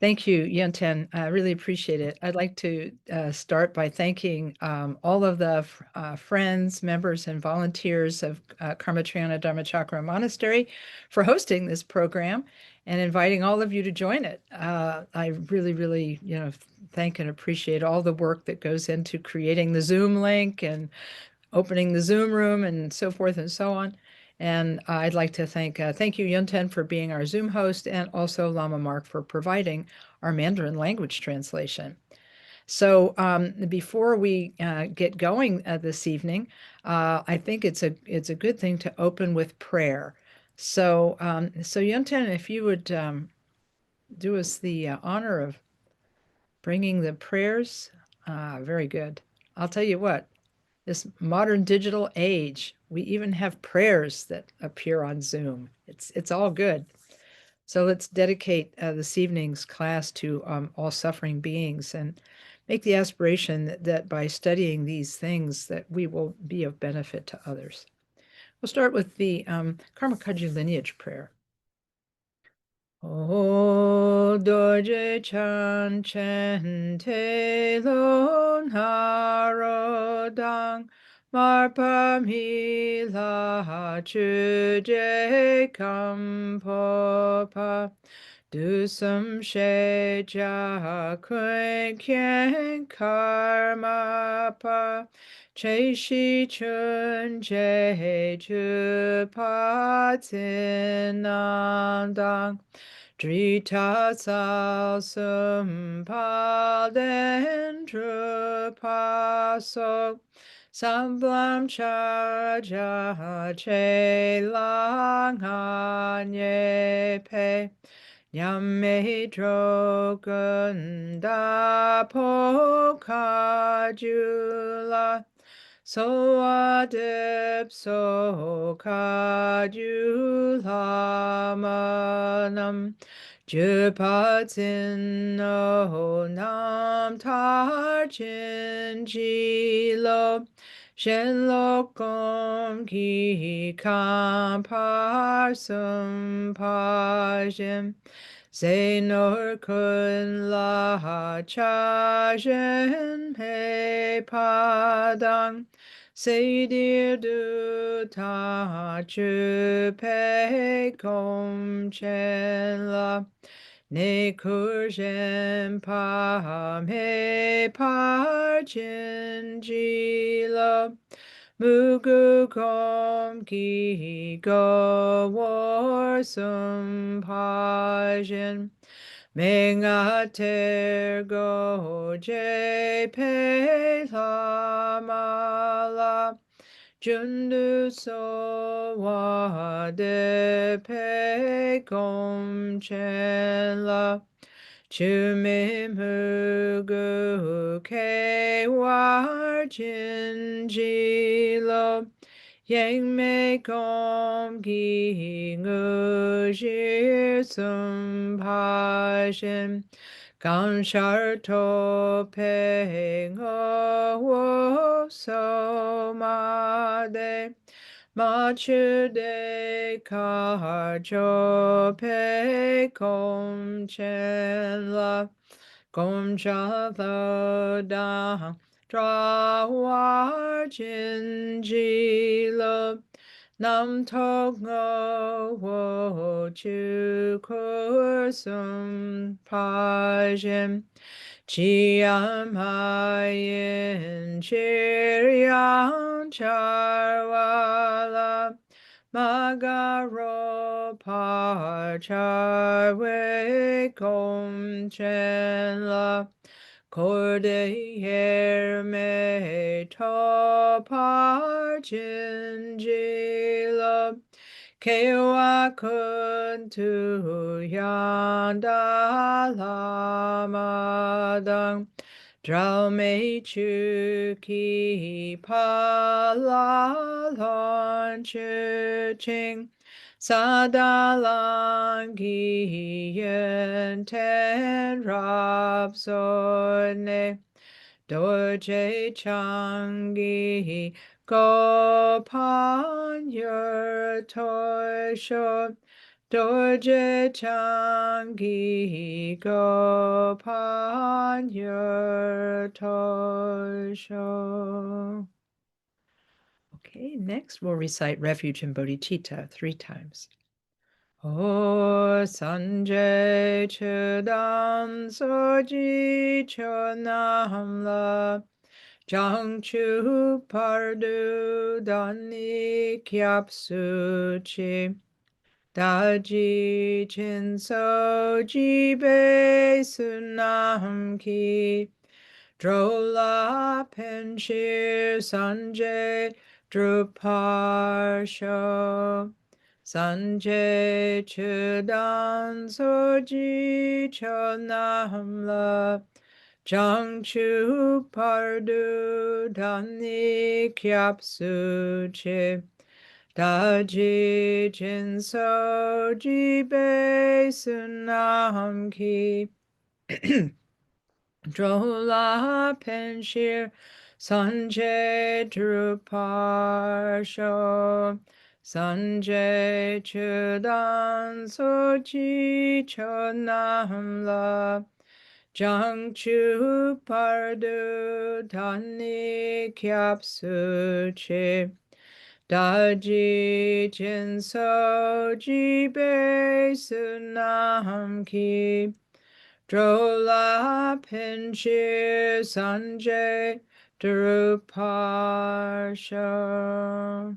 Thank you, Yenten. I really appreciate it. I'd like to start by thanking all of the friends, members, and volunteers of Karma Triyana Dharmachakra Monastery for hosting this program and inviting all of you to join it. I really, really, thank and appreciate all the work that goes into creating the Zoom link and opening the Zoom room and so forth and so on. And I'd like to thank you, Yunten, for being our Zoom host, and also Lama Mark for providing our Mandarin language translation. So before we get going this evening, I think it's a good thing to open with prayer. So Yunten, if you would do us the honor of bringing the prayers, very good. I'll tell you what, this modern digital age, we even have prayers that appear on Zoom. It's all good. So let's dedicate this evening's class to all suffering beings and make the aspiration that by studying these things that we will be of benefit to others. We'll start with the Karma Kaji lineage prayer. O dorje chan chen te lon harodang marpa mi la chu je kam po pa du sum she ja kun kien karma pa che shi chun je chu pa tin dang Drita sao sum pa den tru pa so samblam cha ja che lang han ye pe nyam me dro gun da po ka ju la so adip so ka ju la manam ju pa tin no nam tar chin ji lo shen lo kom ki kam par sum pa jem Say nor kun la cha jen he padang Say dear du ta chu pe kom chen la Ne kur jen pa me par chen ji lo Mugu kom ki go war sum pa jen Menga ter go je pe la ma la Jundu so wa de pe kom chen la Chu me mu gu ke war jin ji lo Yang me kom gi ngu shi sum pa shin Gan shar to pe ngo wo so ma de Ma chu de ka cho pe kom chen la Kom cha lo da Dra war jin ji lo Nam tok ngo wo chu kur sum pa jen Chi am hayin chiriyan char wala Magaro pa char we kom chen la Korde yer me to par jin ji lo Kewa kun tu yanda lama dang Drao me chu ki pa la lon chu ching Sa da lang gi yen ten rab so ne Do je chang gi go pan yer toy sho Doje changi go pan yer tosho. Okay, next we'll recite Refuge in Bodhicitta 3 times. O Sanjay Chedan Soji Chonamla Jangchu Pardu Dani Kyapsuchi Daji Chinso Jibe Sunamki Drola Penshir Sanjay Druparsho Sanjay Chudan Soji Chonamla Jangchu Pardu Dani Kyapsuchi Daji Jinso Jibe Sunamki Drola Penshir Sanjay Druparsho Sanjay Chudan Sochi Chonamla Jangchu Pardu Dani Kyapsuchi Daji Jinso Jibe Sunamki Drola Pinchir Sanjay Druparsha.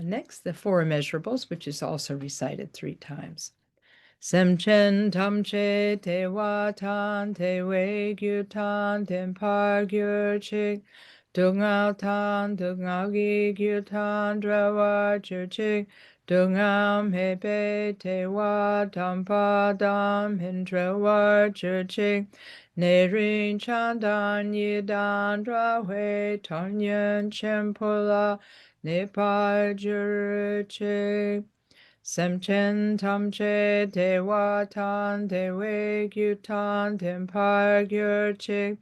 Next, the 4 immeasurables, which is also recited 3 times. Semchen tamche te watan te wei gyutan tempar gyurchik dungao tan dungao gi gyutan drawa churchik dungao mepe te watan padam hindrawa churchik nerin chandan yidan drawe tanyan chempula nepar jurchik Semchen tamche te watan te we gyutan tempar gyurchik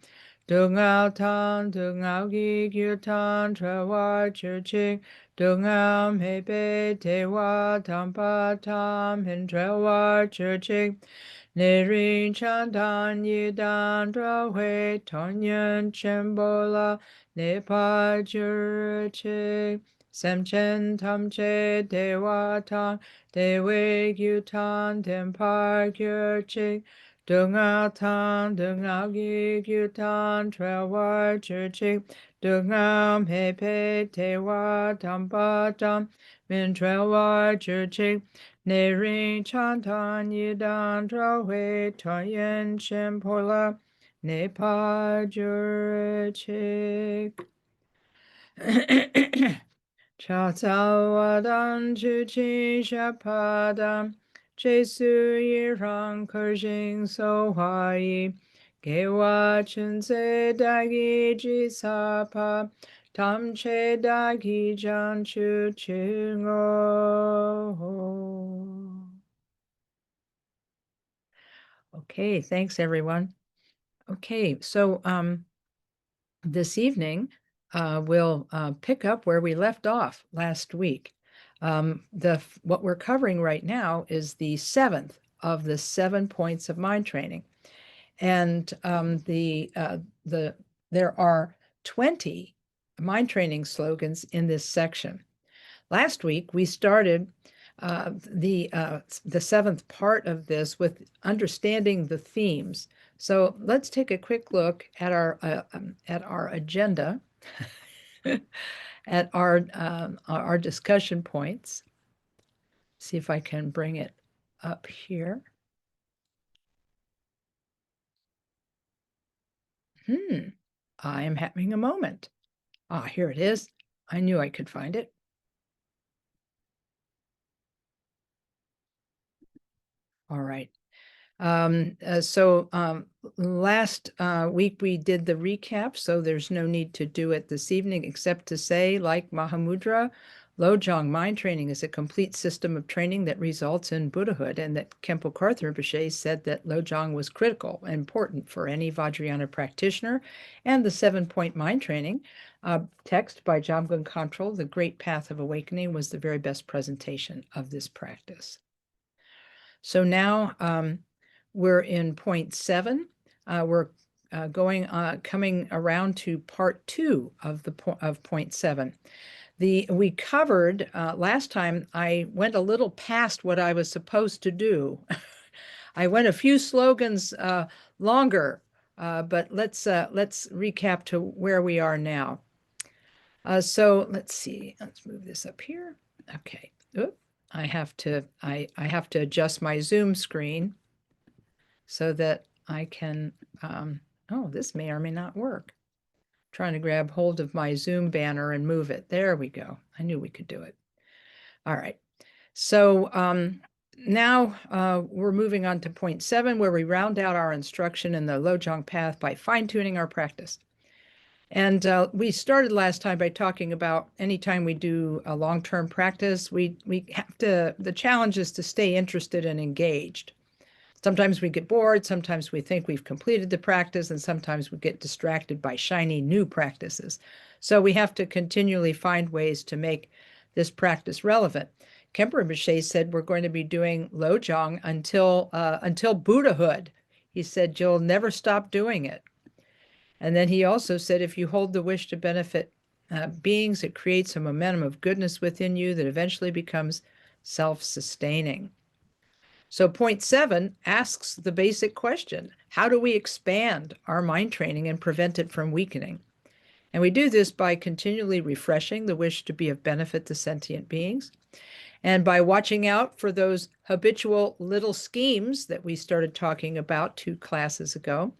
dungao tan dungao gi gyutan trawar churchik dungao mepe te watan patam hindrawar churchik nerin chandan yidan drawe tonyan chembola nepar churchik Semchen tamche te watan te we gyutan tempar gyurchik dungao tan dungao gi gyutan trawar churchik dungao mepe te watan patam min trawar churchik nerin chantan yidan trawe toyen chempola nepar jurchik Chazawadan chuchi shapadam Jesu yirang kerjing so hayi Gewa chunse dagi jisapa Tam che dagi jan chu chingo. Okay, thanks everyone. Okay, so this evening, we'll pick up where we left off last week. What we're covering right now is the 7th of the 7 points of mind training. And there are 20 mind training slogans in this section. Last week, we started the 7th part of this with understanding the themes. So let's take a quick look at our agenda, at our discussion points. See if I can bring it up here. I am having a moment. Here it is. I knew I could find it. All right. Last week we did the recap, so there's no need to do it this evening, except to say, like Mahamudra, Lojong mind training is a complete system of training that results in Buddhahood, and that Khenpo Karthar Rinpoche said that Lojong was critical and important for any Vajrayana practitioner, and the 7-point mind training text by Jamgon Khantrul, The Great Path of Awakening, was the very best presentation of this practice. So now we're in point 7. We're coming around to part 2 of point 7. We covered last time. I went a little past what I was supposed to do. I went a few slogans longer, but let's recap to where we are now. So let's see. Let's move this up here. Okay. Oop. I have to adjust my Zoom screen so that I can. Oh, this may or may not work. Trying to grab hold of my Zoom banner and move it. There we go. I knew we could do it. All right. So now we're moving on to point 7, where we round out our instruction in the Lojong path by fine-tuning our practice. And we started last time by talking about anytime we do a long-term practice, we have to, the challenge is to stay interested and engaged. Sometimes we get bored, sometimes we think we've completed the practice, and sometimes we get distracted by shiny new practices. So we have to continually find ways to make this practice relevant. Khenpo Rinpoche said we're going to be doing Lojong until Buddhahood. He said you'll never stop doing it. And then he also said, if you hold the wish to benefit beings, it creates a momentum of goodness within you that eventually becomes self-sustaining. So point 7 asks the basic question: how do we expand our mind training and prevent it from weakening? And we do this by continually refreshing the wish to be of benefit to sentient beings, and by watching out for those habitual little schemes that we started talking about 2 classes ago,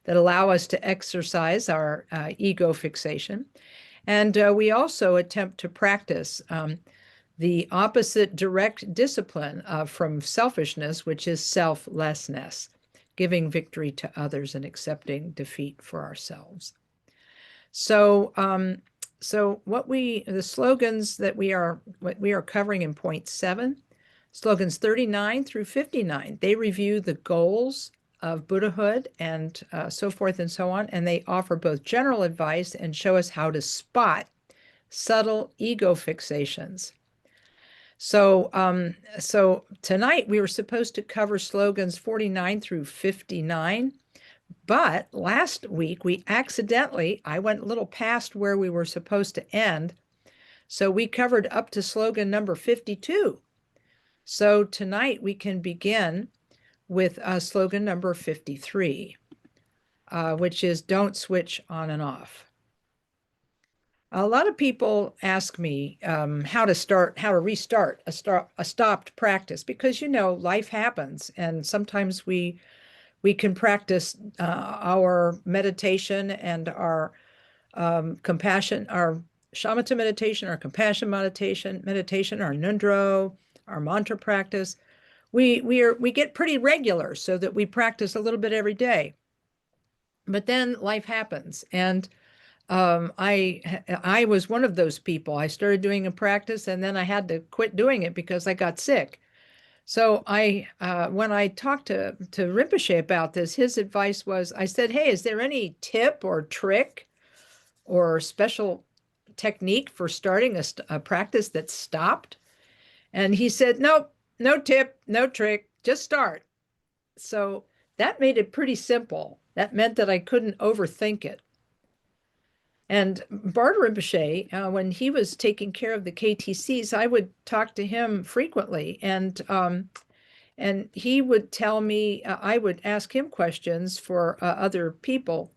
that allow us to exercise our ego fixation. And we also attempt to practice the opposite direct discipline from selfishness, which is selflessness, giving victory to others and accepting defeat for ourselves. So, the slogans that we are covering in point 7, slogans 39 through 59, they review the goals of Buddhahood and so forth and so on, and they offer both general advice and show us how to spot subtle ego fixations. So, tonight we were supposed to cover slogans 49 through 59, but last week I went a little past where we were supposed to end, so we covered up to slogan number 52. So tonight we can begin with slogan number 53, which is don't switch on and off. A lot of people ask me how to restart a stopped practice, because, life happens, and sometimes we can practice our meditation and our compassion, our shamatha meditation, our compassion meditation, our nundro, our mantra practice. We get pretty regular so that we practice a little bit every day. But then life happens, and I was one of those people. I started doing a practice, and then I had to quit doing it because I got sick. So when I talked to Rinpoche about this, his advice was, I said, hey, is there any tip or trick or special technique for starting a practice that stopped? And he said, nope, no tip, no trick, just start. So that made it pretty simple. That meant that I couldn't overthink it. And Barter Rinpoche, when he was taking care of the KTCs, I would talk to him frequently, and he would tell me, I would ask him questions for other people.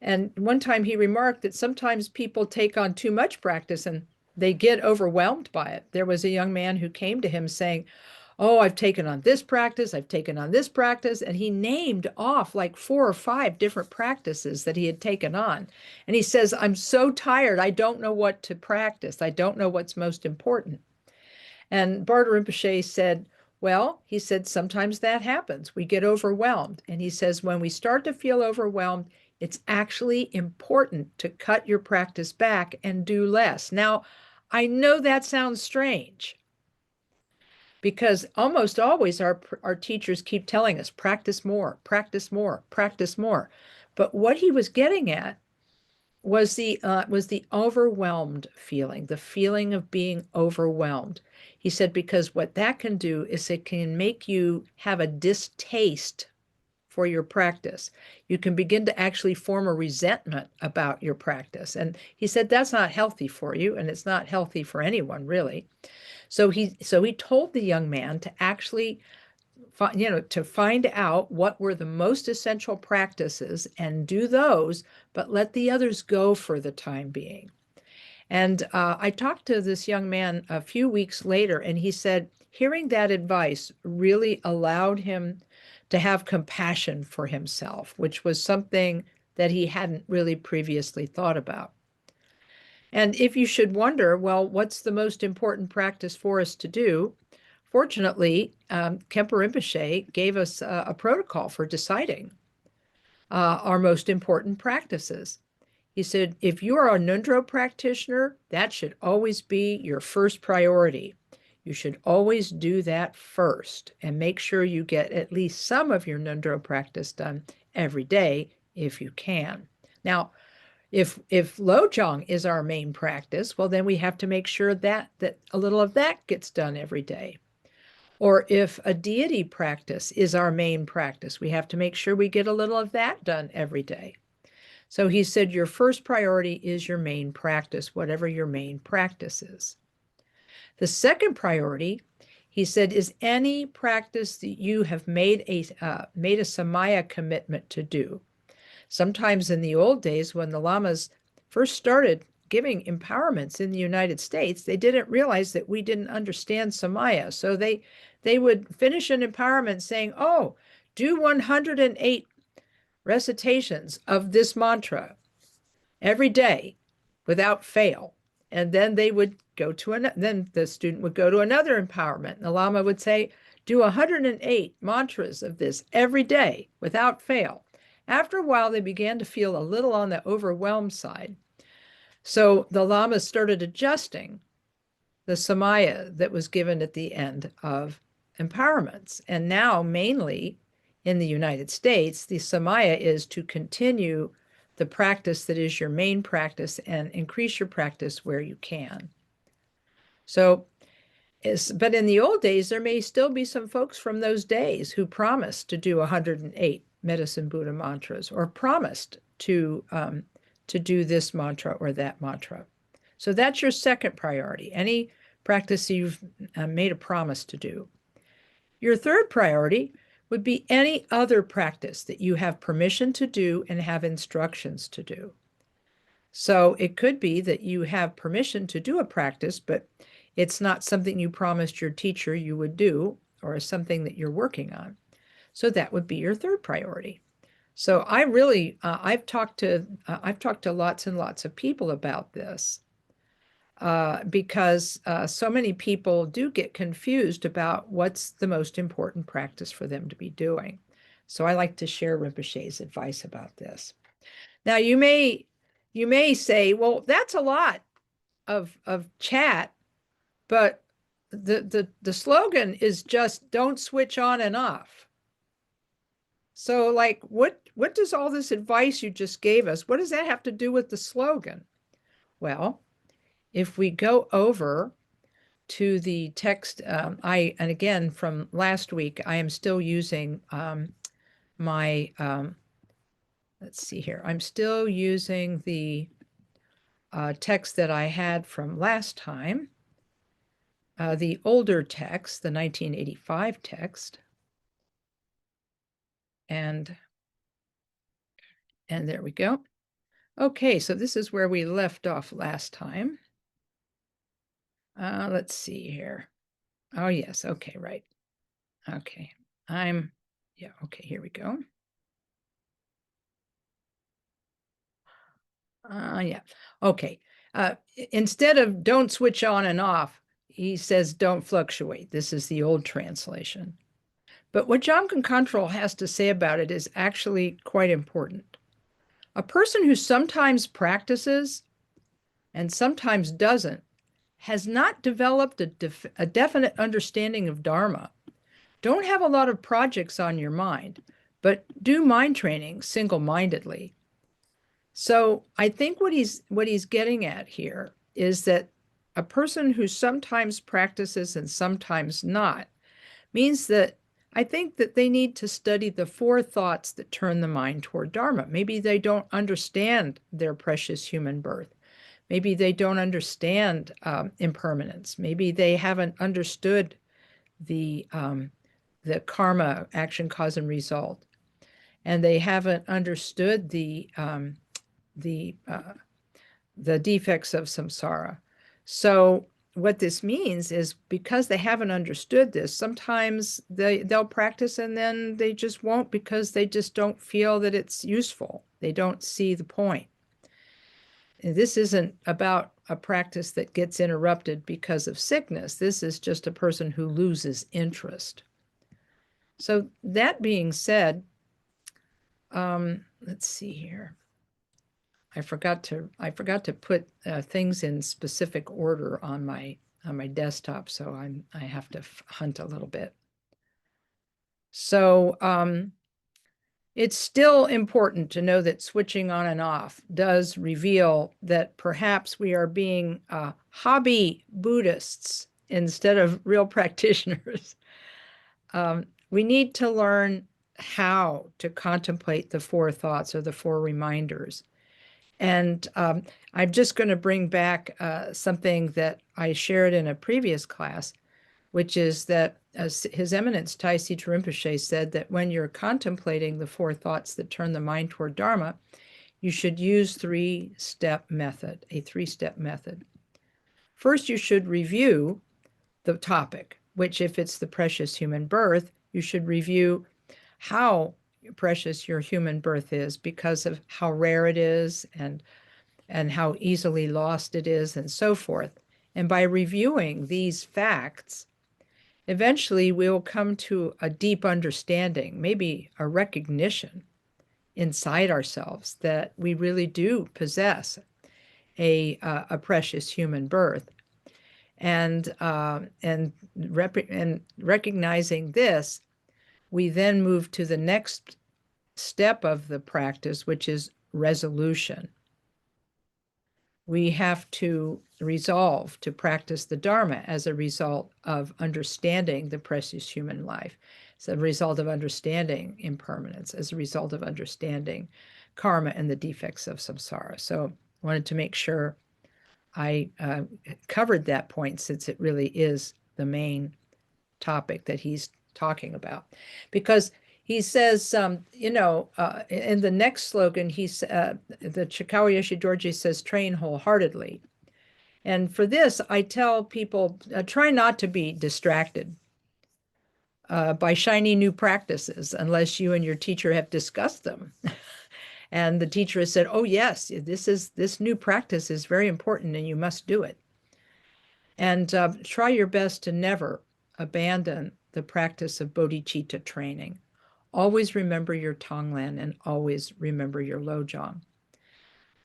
And one time he remarked that sometimes people take on too much practice and they get overwhelmed by it. There was a young man who came to him saying, oh, I've taken on this practice, I've taken on this practice. And he named off like 4 or 5 different practices that he had taken on. And he says, I'm so tired, I don't know what to practice. I don't know what's most important. And Barter Rinpoche said, well, he said, sometimes that happens. We get overwhelmed. And he says, when we start to feel overwhelmed, it's actually important to cut your practice back and do less. Now, I know that sounds strange, because almost always our teachers keep telling us, practice more, practice more, practice more. But what he was getting at was the overwhelmed feeling, the feeling of being overwhelmed. He said, because what that can do is it can make you have a distaste for your practice. You can begin to actually form a resentment about your practice. And he said that's not healthy for you, and it's not healthy for anyone, really. So he told the young man to actually to find out what were the most essential practices and do those, but let the others go for the time being. And I talked to this young man a few weeks later, and he said hearing that advice really allowed him to have compassion for himself, which was something that he hadn't really previously thought about. And if you should wonder, well, what's the most important practice for us to do? Fortunately, Khenpo Rinpoche gave us a protocol for deciding our most important practices. He said, if you are a Nundro practitioner, that should always be your first priority. You should always do that first and make sure you get at least some of your Nundro practice done every day if you can. Now, if Lojong is our main practice, well, then we have to make sure that a little of that gets done every day. Or if a deity practice is our main practice, we have to make sure we get a little of that done every day. So he said, your first priority is your main practice, whatever your main practice is. The second priority, he said, is any practice that you have made a samaya commitment to do. Sometimes in the old days, when the Lamas first started giving empowerments in the United States, they didn't realize that we didn't understand samaya. So they would finish an empowerment saying, oh, do 108 recitations of this mantra every day without fail. And then they would go to then the student would go to another empowerment. And the Lama would say, do 108 mantras of this every day without fail. After a while, they began to feel a little on the overwhelmed side. So the Lama started adjusting the samaya that was given at the end of empowerments. And now, mainly in the United States, the samaya is to continue the practice that is your main practice and increase your practice where you can. So, but in the old days, there may still be some folks from those days who promised to do 108 Medicine Buddha mantras or promised to do this mantra or that mantra. So that's your second priority, any practice you've made a promise to do. Your third priority would be any other practice that you have permission to do and have instructions to do. So it could be that you have permission to do a practice, but it's not something you promised your teacher you would do or something that you're working on. So that would be your third priority. So I really, I've talked to lots and lots of people about this because so many people do get confused about what's the most important practice for them to be doing. So I like to share Rinpoche's advice about this. Now you may say, well, that's a lot of chat, but the slogan is just don't switch on and off. So like, what does all this advice you just gave us, what does that have to do with the slogan? Well, if we go over to the text, and again, from last week, I am still using my, let's see here, I'm still using the text that I had from last time, the older text, the 1985 text. And there we go. Okay, so this is where we left off last time. Let's see here. Oh, yes. Okay, right. Okay. Yeah, okay, here we go. Yeah. Okay. Instead of don't switch on and off, he says don't fluctuate. This is the old translation. But what Jamgon Khantrul has to say about it is actually quite important. A person who sometimes practices and sometimes doesn't has not developed a definite understanding of Dharma. Don't have a lot of projects on your mind, but do mind training single-mindedly. So I think what he's getting at here is that a person who sometimes practices and sometimes not means that I think that they need to study the four thoughts that turn the mind toward Dharma. Maybe they don't understand their precious human birth. Maybe they don't understand impermanence. Maybe they haven't understood the karma, action, cause, and result, and they haven't understood the defects of samsara. So what this means is because they haven't understood this, sometimes they'll practice and then they just won't because they just don't feel that it's useful. They don't see the point. And this isn't about a practice that gets interrupted because of sickness. This is just a person who loses interest. So that being said, let's see here. I forgot to put things in specific order on my desktop, so I have to hunt a little bit. So it's still important to know that switching on and off does reveal that perhaps we are being hobby Buddhists instead of real practitioners. We need to learn how to contemplate the four thoughts or the four reminders. And I'm just going to bring back something that I shared in a previous class, which is that His Eminence Taisi Rinpoche said that when you're contemplating the four thoughts that turn the mind toward Dharma, you should use a three-step method. First, you should review the topic, which if it's the precious human birth, you should review how precious your human birth is because of how rare it is and how easily lost it is and so forth. And by reviewing these facts, eventually we will come to a deep understanding, maybe a recognition inside ourselves that we really do possess a precious human birth. And recognizing this, we then move to the next step of the practice, which is resolution. We have to resolve to practice the Dharma as a result of understanding the precious human life, as a result of understanding impermanence, as a result of understanding karma and the defects of samsara. So I wanted to make sure I covered that point since it really is the main topic that he's talking about. Because he says, in the next slogan, the Chikawa Yoshi Dorji says, train wholeheartedly. And for this, I tell people, try not to be distracted by shiny new practices unless you and your teacher have discussed them. And the teacher has said, oh, yes, this new practice is very important and you must do it. And try your best to never abandon the practice of bodhicitta training. Always remember your Tonglen and always remember your Lojong.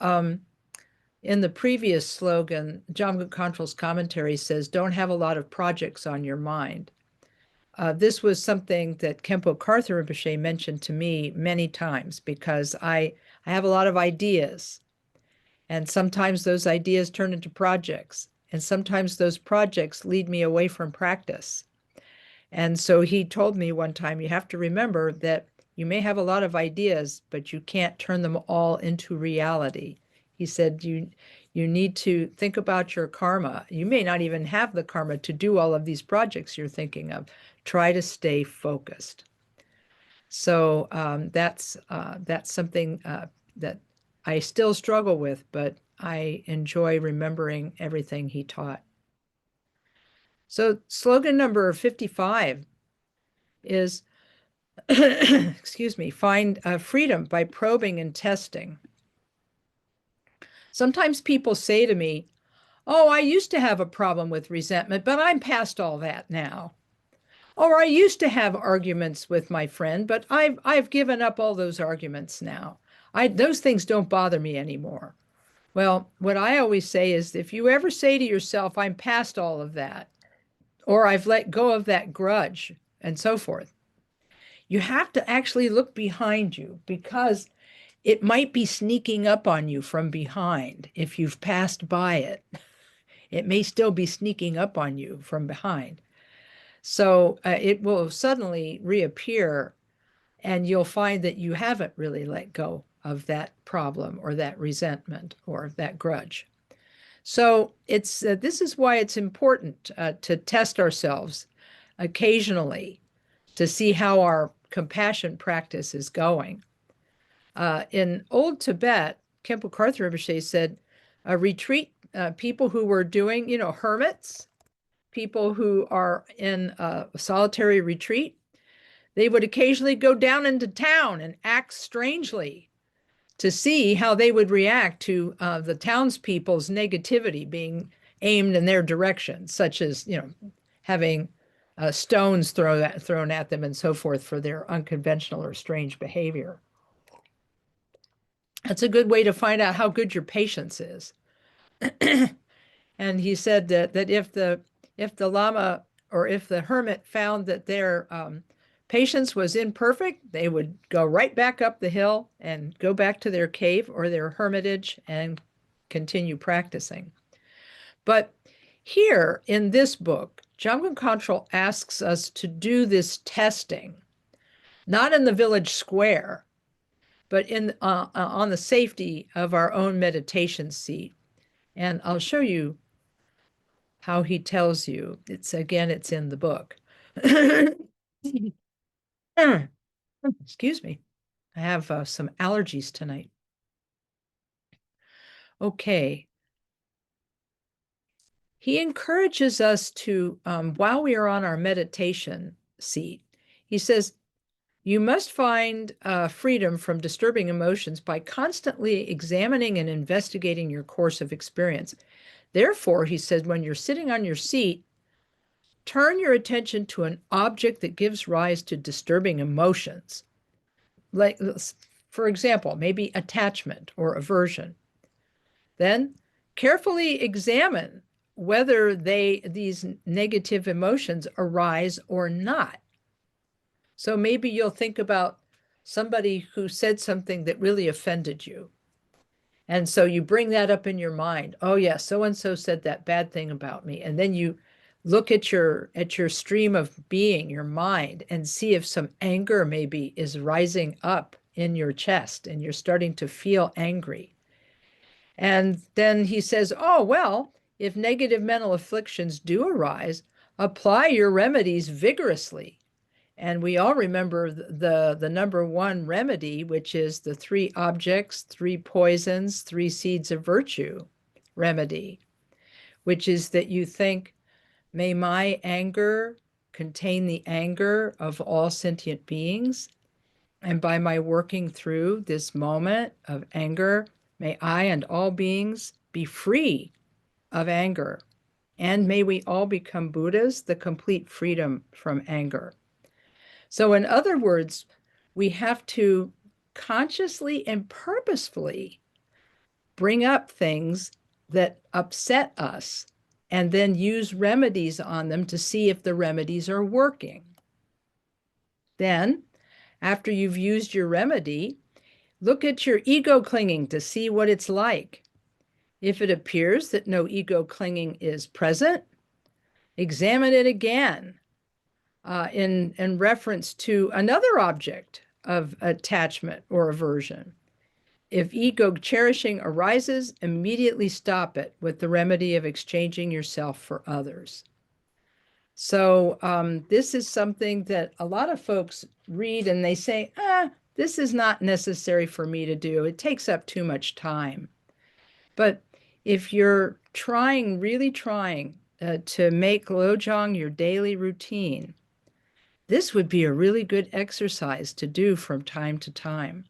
In the previous slogan, Jamgon Kongtrul's commentary says, don't have a lot of projects on your mind. This was something that Khenpo Karthar Rinpoche mentioned to me many times because I have a lot of ideas. And sometimes those ideas turn into projects. And sometimes those projects lead me away from practice. And so he told me one time, you have to remember that you may have a lot of ideas, but you can't turn them all into reality. He said, you need to think about your karma. You may not even have the karma to do all of these projects you're thinking of. Try to stay focused. So that's something that I still struggle with, but I enjoy remembering everything he taught. So slogan number 55 is, excuse me, find freedom by probing and testing. Sometimes people say to me, oh, I used to have a problem with resentment, but I'm past all that now. Or I used to have arguments with my friend, but I've given up all those arguments now. Those things don't bother me anymore. Well, what I always say is if you ever say to yourself, I'm past all of that, or I've let go of that grudge, and so forth, you have to actually look behind you because it might be sneaking up on you from behind if you've passed by it. it may still be sneaking up on you from behind. So it will suddenly reappear, and you'll find that you haven't really let go of that problem or that resentment or that grudge. So it's this is why it's important to test ourselves occasionally to see how our compassion practice is going. In old Tibet, Khenpo Karthar Rinpoche said, a retreat, people who were doing, hermits, people who are in a solitary retreat, they would occasionally go down into town and act strangely to see how they would react to the townspeople's negativity being aimed in their direction, such as, having stones thrown at them and so forth for their unconventional or strange behavior. That's a good way to find out how good your patience is. And he said that if the Lama or if the hermit found that their patience was imperfect, they would go right back up the hill and go back to their cave or their hermitage and continue practicing. But here in this book, Jamgon Kongtrul asks us to do this testing, not in the village square, but on the safety of our own meditation seat. And I'll show you how he tells you. It's in the book. Excuse me. I have some allergies tonight. Okay. He encourages us to, while we are on our meditation seat, he says, you must find freedom from disturbing emotions by constantly examining and investigating your course of experience. Therefore, he said, when you're sitting on your seat, turn your attention to an object that gives rise to disturbing emotions. Like, for example, maybe attachment or aversion. Then carefully examine whether these negative emotions arise or not. So maybe you'll think about somebody who said something that really offended you. And so you bring that up in your mind. Oh yeah, so-and-so said that bad thing about me. And then you look at your stream of being, your mind, and see if some anger maybe is rising up in your chest and you're starting to feel angry. And then he says, oh, well, if negative mental afflictions do arise, apply your remedies vigorously. And we all remember the number one remedy, which is the 3 objects, 3 poisons, 3 seeds of virtue remedy, which is that you think, may my anger contain the anger of all sentient beings. And by my working through this moment of anger, may I and all beings be free of anger. And may we all become Buddhas, the complete freedom from anger. So in other words, we have to consciously and purposefully bring up things that upset us and then use remedies on them to see if the remedies are working. Then, after you've used your remedy, look at your ego clinging to see what it's like. If it appears that no ego clinging is present, examine it again in reference to another object of attachment or aversion. If ego cherishing arises, immediately stop it with the remedy of exchanging yourself for others. So this is something that a lot of folks read and they say, this is not necessary for me to do. It takes up too much time. But if you're really trying to make Lojong your daily routine, this would be a really good exercise to do from time to time.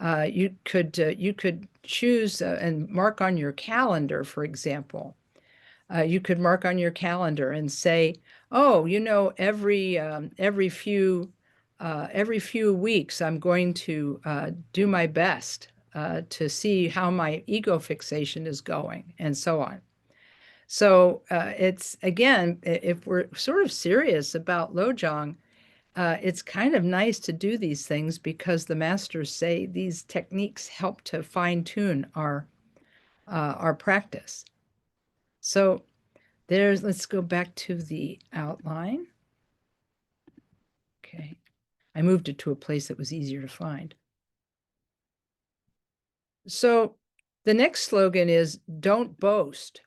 You could choose and mark on your calendar, for example. You could mark on your calendar and say, oh, every few weeks, I'm going to do my best to see how my ego fixation is going, and so on. So it's, again, if we're sort of serious about Lojong, it's kind of nice to do these things because the masters say these techniques help to fine-tune our practice. So let's go back to the outline. Okay. I moved it to a place that was easier to find. So the next slogan is don't boast.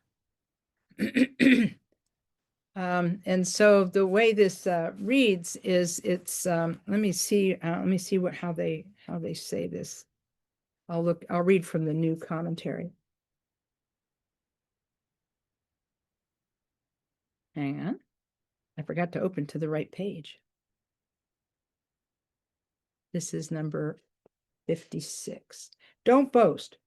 And so the way this reads is it's let me see how they say this. I'll read from the new commentary. Hang on. I forgot to open to the right page. This is number 56. Don't boast.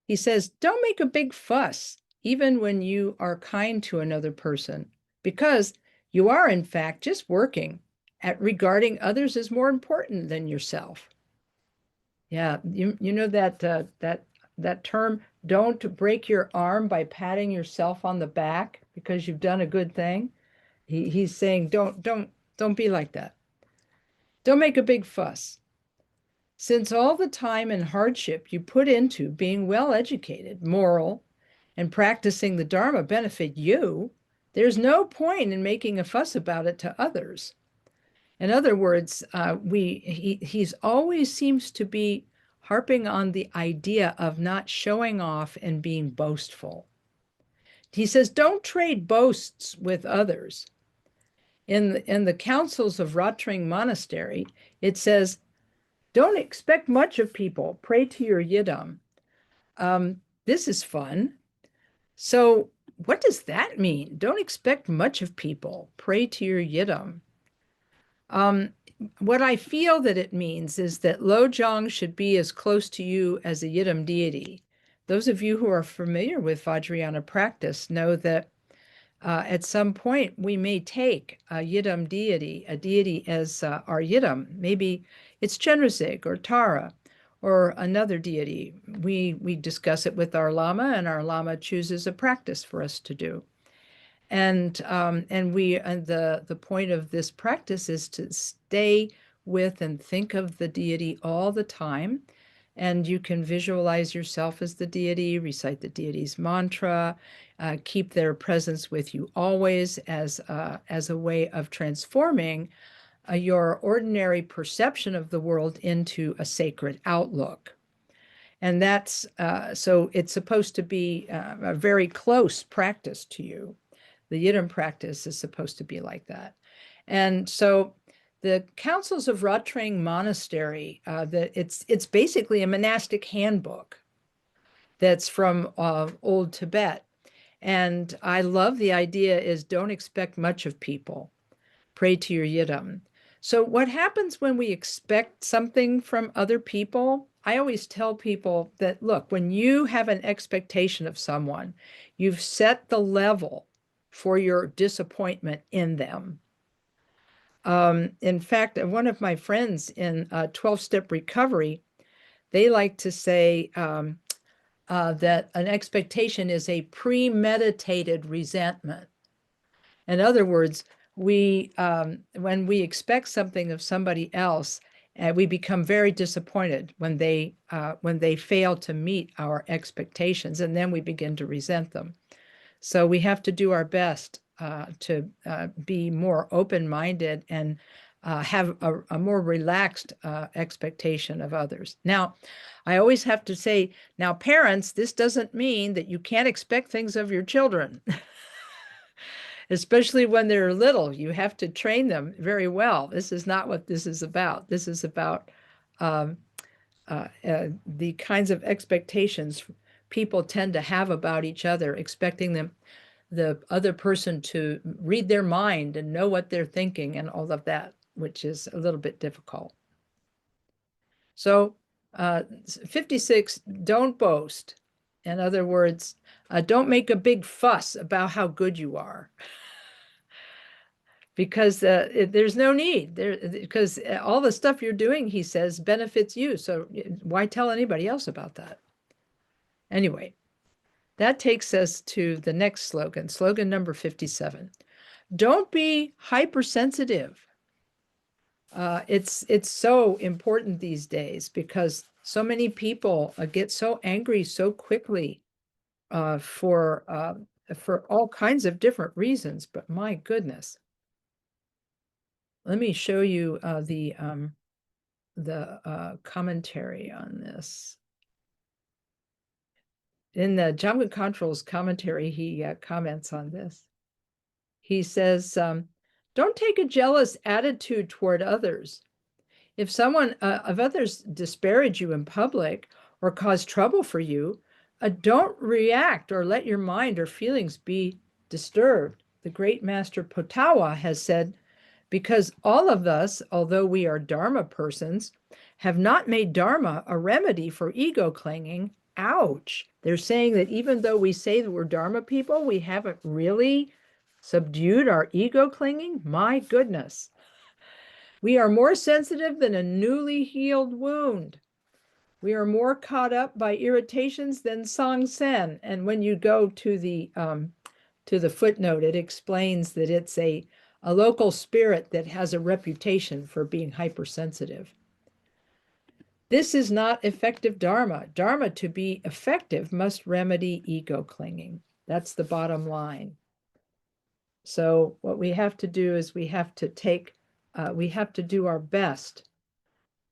He says, don't make a big fuss, even when you are kind to another person, because you are, in fact, just working at regarding others as more important than yourself. Yeah, you know that term, don't break your arm by patting yourself on the back because you've done a good thing. He's saying don't be like that. Don't make a big fuss. Since all the time and hardship you put into being well educated, moral, and practicing the Dharma benefit you, there's no point in making a fuss about it to others. In other words, he's always seems to be harping on the idea of not showing off and being boastful. He says, don't trade boasts with others. In the councils of Ratring Monastery, it says, don't expect much of people. Pray to your yidam. This is fun. So what does that mean? Don't expect much of people. Pray to your yidam. What I feel that it means is that Lojong should be as close to you as a yidam deity. Those of you who are familiar with Vajrayana practice know that at some point we may take a yidam deity, a deity as our yidam. Maybe it's Chenrezig or Tara or another deity. We discuss it with our Lama, and our Lama chooses a practice for us to do. And the point of this practice is to stay with and think of the deity all the time. And you can visualize yourself as the deity, recite the deity's mantra, keep their presence with you always as a way of transforming your ordinary perception of the world into a sacred outlook. And that's so it's supposed to be a very close practice to you. The Yidam practice is supposed to be like that. And so the Councils of Ratring Monastery, it's basically a monastic handbook that's from old Tibet. And I love the idea is don't expect much of people. Pray to your Yidam. So what happens when we expect something from other people? I always tell people that, look, when you have an expectation of someone, you've set the level for your disappointment in them. In fact, one of my friends in 12-step recovery, they like to say that an expectation is a premeditated resentment. In other words, when we expect something of somebody else, we become very disappointed when they fail to meet our expectations, and then we begin to resent them. So we have to do our best to be more open-minded and have a more relaxed expectation of others. Now, I always have to say, now, parents, this doesn't mean that you can't expect things of your children. Especially when they're little, you have to train them very well. This is not what this is about. This is about the kinds of expectations people tend to have about each other, expecting the other person to read their mind and know what they're thinking and all of that, which is a little bit difficult. So 56, don't boast. In other words, don't make a big fuss about how good you are. Because there's no need there, because all the stuff you're doing, he says, benefits you. So why tell anybody else about that? Anyway, that takes us to the next slogan, slogan number 57. Don't be hypersensitive. It's so important these days because so many people get so angry so quickly for for all kinds of different reasons, but my goodness. Let me show you the commentary on this. In the Jamgon Kongtrul's commentary, he comments on this. He says, don't take a jealous attitude toward others. If others disparage you in public or cause trouble for you, don't react or let your mind or feelings be disturbed. The great master Potawa has said, because all of us, although we are Dharma persons, have not made Dharma a remedy for ego clinging. Ouch. They're saying that even though we say that we're Dharma people, we haven't really subdued our ego clinging. My goodness. We are more sensitive than a newly healed wound. We are more caught up by irritations than Song Sen. And when you go to the footnote, it explains that it's a local spirit that has a reputation for being hypersensitive. This is not effective Dharma. Dharma, to be effective, must remedy ego clinging. That's the bottom line. So what we have to do is we have to do our best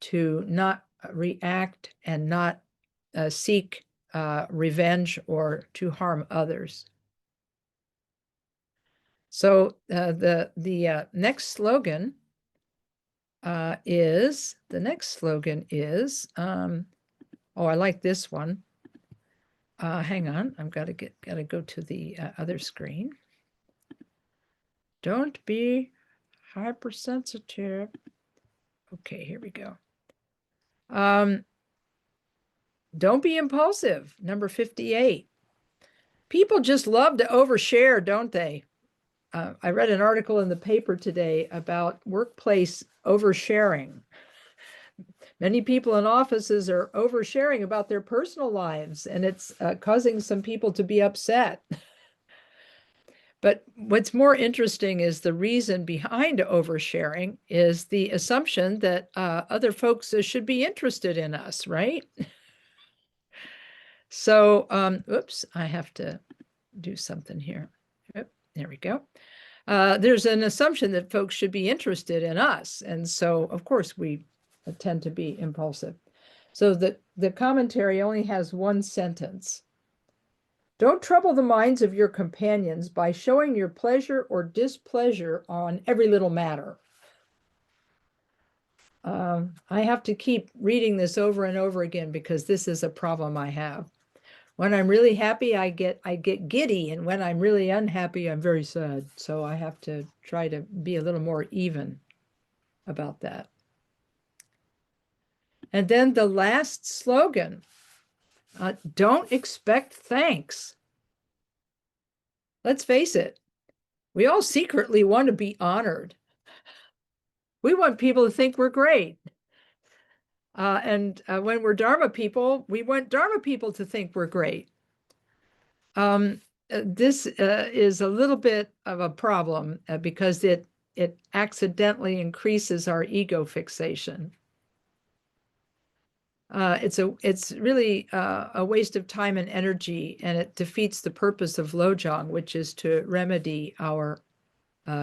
to not react and not seek revenge or to harm others. So the next slogan is oh, I like this one. Hang on, I've got to go to the other screen. Don't be hypersensitive. Okay, here we go. Don't be impulsive. Number 58. People just love to overshare, don't they? I read an article in the paper today about workplace oversharing. Many people in offices are oversharing about their personal lives, and it's causing some people to be upset. But what's more interesting is the reason behind oversharing is the assumption that other folks should be interested in us, right? So, oops, I have to do something here. Yep, there we go. There's an assumption that folks should be interested in us. And so, of course, we tend to be impulsive. So the commentary only has one sentence. Don't trouble the minds of your companions by showing your pleasure or displeasure on every little matter. I have to keep reading this over and over again because this is a problem I have. When I'm really happy, I get giddy, and when I'm really unhappy, I'm very sad. So I have to try to be a little more even about that. And then the last slogan, don't expect thanks. Let's face it, we all secretly want to be honored. We want people to think we're great. And when we're Dharma people, we want Dharma people to think we're great. This is a little bit of a problem because it accidentally increases our ego fixation. It's really a waste of time and energy, and it defeats the purpose of Lojong, which is to remedy our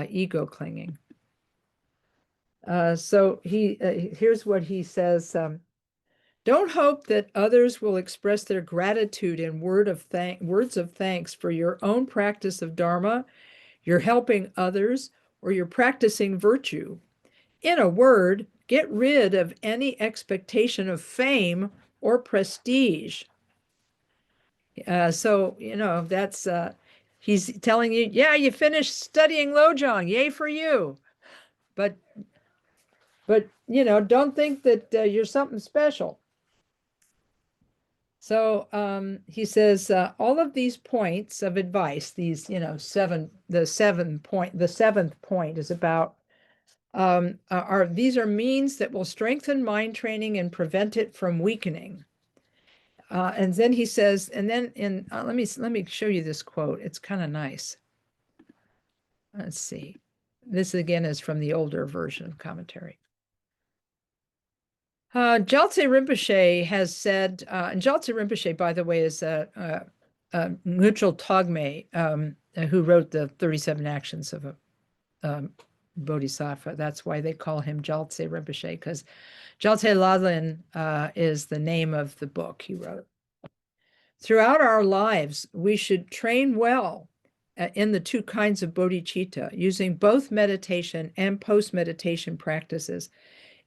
ego clinging. So here's what he says. Don't hope that others will express their gratitude in words of thanks for your own practice of Dharma, you're helping others, or you're practicing virtue. In a word, get rid of any expectation of fame or prestige. So, that's, he's telling you, yeah, you finished studying Lojong, yay for you. But don't think that you're something special. So he says all of these points of advice, these, the seventh point is about these are means that will strengthen mind training and prevent it from weakening. And then he says, and then let me show you this quote. It's kind of nice. Let's see. This again is from the older version of commentary. Gyaltse Rinpoche has said, and Gyaltse Rinpoche, by the way, is Togme, who wrote the 37 Actions of a Bodhisattva. That's why they call him Gyaltse Rinpoche, because Gyaltse Ladlin is the name of the book he wrote. Throughout our lives, we should train well in the two kinds of bodhicitta, using both meditation and post-meditation practices,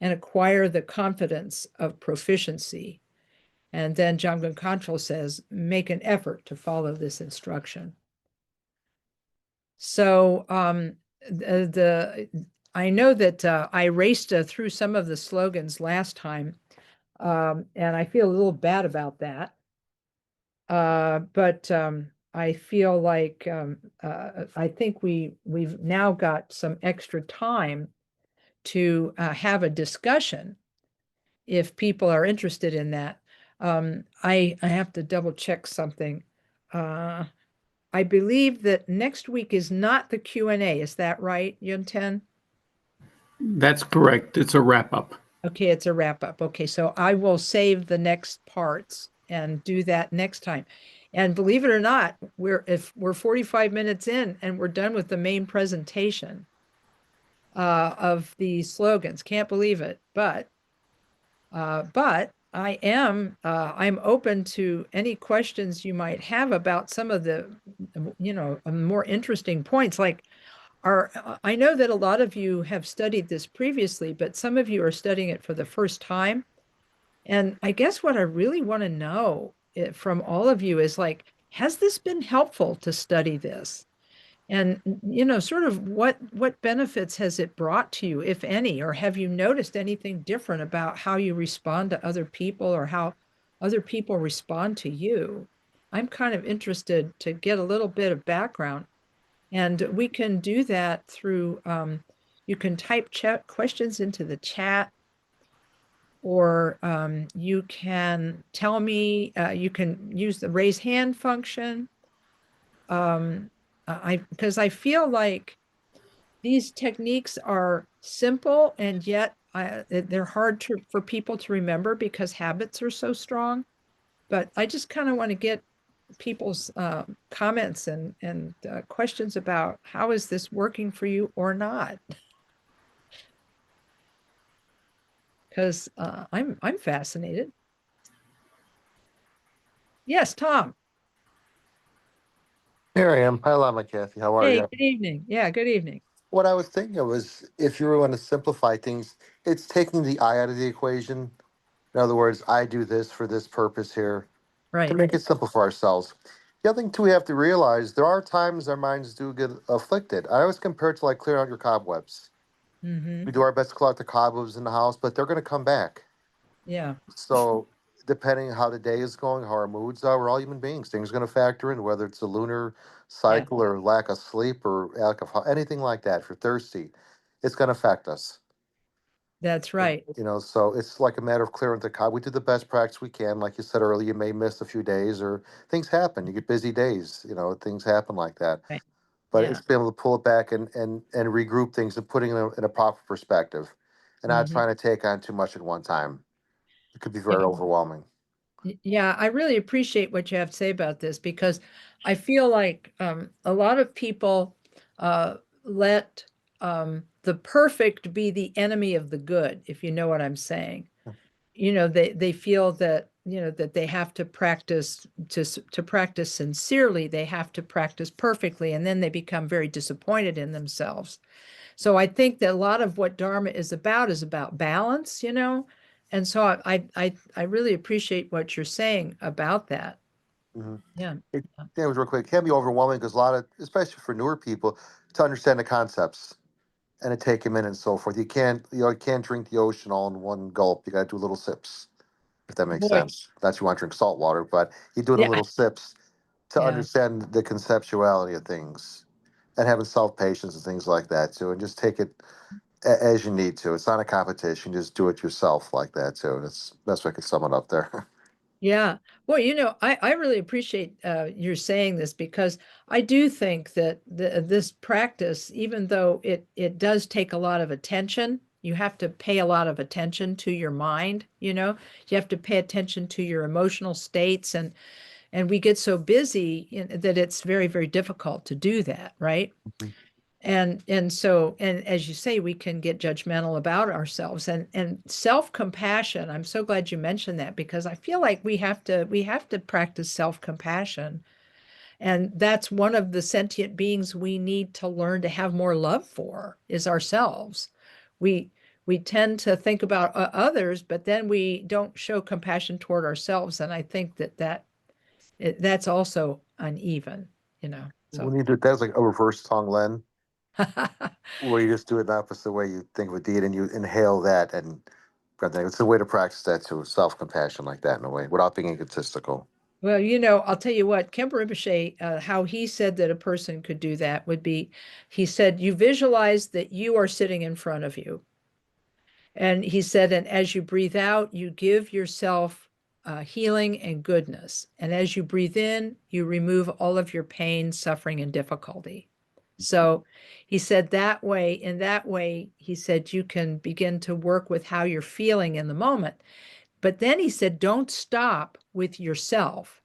and acquire the confidence of proficiency. And then Jamgon Khantrul says, make an effort to follow this instruction. So I know that I raced through some of the slogans last time, and I feel a little bad about that. But I feel like I think we've now got some extra time to have a discussion if people are interested in that. I have to double check something. I believe that next week is not the Q&A. Is that right, Yunten? That's correct. It's a wrap up. Okay, it's a wrap up. Okay, so I will save the next parts and do that next time. And believe it or not, if we're 45 minutes in and we're done with the main presentation of the slogans. Can't believe it, but I'm open to any questions you might have about some of the, more interesting points. Like, I know that a lot of you have studied this previously, but some of you are studying it for the first time. And I guess what I really want to know from all of you is, like, has this been helpful to study this? And, sort of what benefits has it brought to you, if any, or have you noticed anything different about how you respond to other people or how other people respond to you? I'm kind of interested to get a little bit of background, and we can do that through, you can type questions into the chat, or you can tell me, you can use the raise hand function. Because I feel like these techniques are simple, and yet they're hard for people to remember because habits are so strong. But I just kind of want to get people's comments and questions about how is this working for you or not? Because I'm fascinated. Yes, Tom. Here I am. Hi, Lama, Kathy. How are Hey, you? good evening. Yeah, good evening. What I was thinking of was if you want to simplify things, it's taking the I out of the equation. In other words, I do this for this purpose here to Right. make it simple for ourselves. The other thing, too, we have to realize there are times our minds do get afflicted. I always compare it to like clearing out your cobwebs. Mm-hmm. We do our best to clear out the cobwebs in the house, but they're going to come back. Yeah. So, depending how the day is going, how our moods are, we're all human beings. Things are going to factor in, whether it's a lunar Yeah. cycle or lack of sleep or lack of anything like that. If you're thirsty, it's going to affect us. That's right. So it's like a matter of clearing the cob. We do the best practice we can. Like you said earlier, you may miss a few days or things happen. You get busy days, things happen like that. Right. But Yeah. it's being able to pull it back and regroup things and putting it in a proper perspective and not Mm-hmm. trying to take on too much at one time. It could be Yeah. very overwhelming. Yeah, I really appreciate what you have to say about this, because I feel like a lot of people let the perfect be the enemy of the good, if you know what I'm saying. They feel that, that they have to practice to practice sincerely, they have to practice perfectly, and then they become very disappointed in themselves. So I think that a lot of what Dharma is about balance, and so I really appreciate what you're saying about that. hmm Yeah. it was real quick. It can be overwhelming because a lot of, especially for newer people, to understand the concepts and it take a minute and so forth. You can't drink the ocean all in one gulp. You got to do little sips, if that makes Boy. sense. That's you want to drink salt water, but you do it in Yeah. little sips to Yeah. understand the conceptuality of things and having self patience and things like that too, and just take it as you need to. It's not a competition. Just do it yourself like that too. That's best way I could sum it up there. Yeah. Well, I really appreciate your saying this, because I do think that this practice, even though it does take a lot of attention, you have to pay a lot of attention to your mind, you have to pay attention to your emotional states, and And we get so busy that it's very, very difficult to do that, right? Mhm. And so, and as you say, we can get judgmental about ourselves, and self-compassion. I'm so glad you mentioned that, because I feel like we have to practice self-compassion. And that's one of the sentient beings we need to learn to have more love for, is ourselves. We we tend to think about others, but then we don't show compassion toward ourselves. And I think that's also uneven, you know. So When you do that's like a reverse tongue len, where you just do it the opposite way. You think of a deed and you inhale that, and it's a way to practice that too, self-compassion like that in a way, without being egotistical. well, I'll tell you what, Kempo Rinpoche, how he said that a person could do that would be, he said, you visualize that you are sitting in front of you. And he said, and as you breathe out, you give yourself healing and goodness. And as you breathe in, you remove all of your pain, suffering, and difficulty. So he said in that way, he said, you can begin to work with how you're feeling in the moment. But then he said, don't stop with yourself.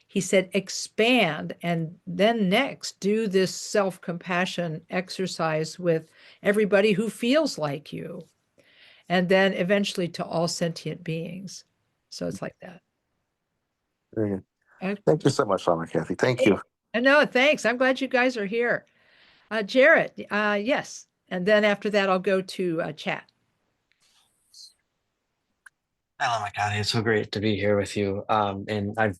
He said, expand, and then next, do this self compassion exercise with everybody who feels like you, and then eventually to all sentient beings. So it's like that. Very good. Uh, Thank you so much, Lama Kathy. Thank you. no, thanks. I'm glad you guys are here. Jarrett, yes. And then after that, I'll go to chat. Oh my God, it's so great to be here with you. And I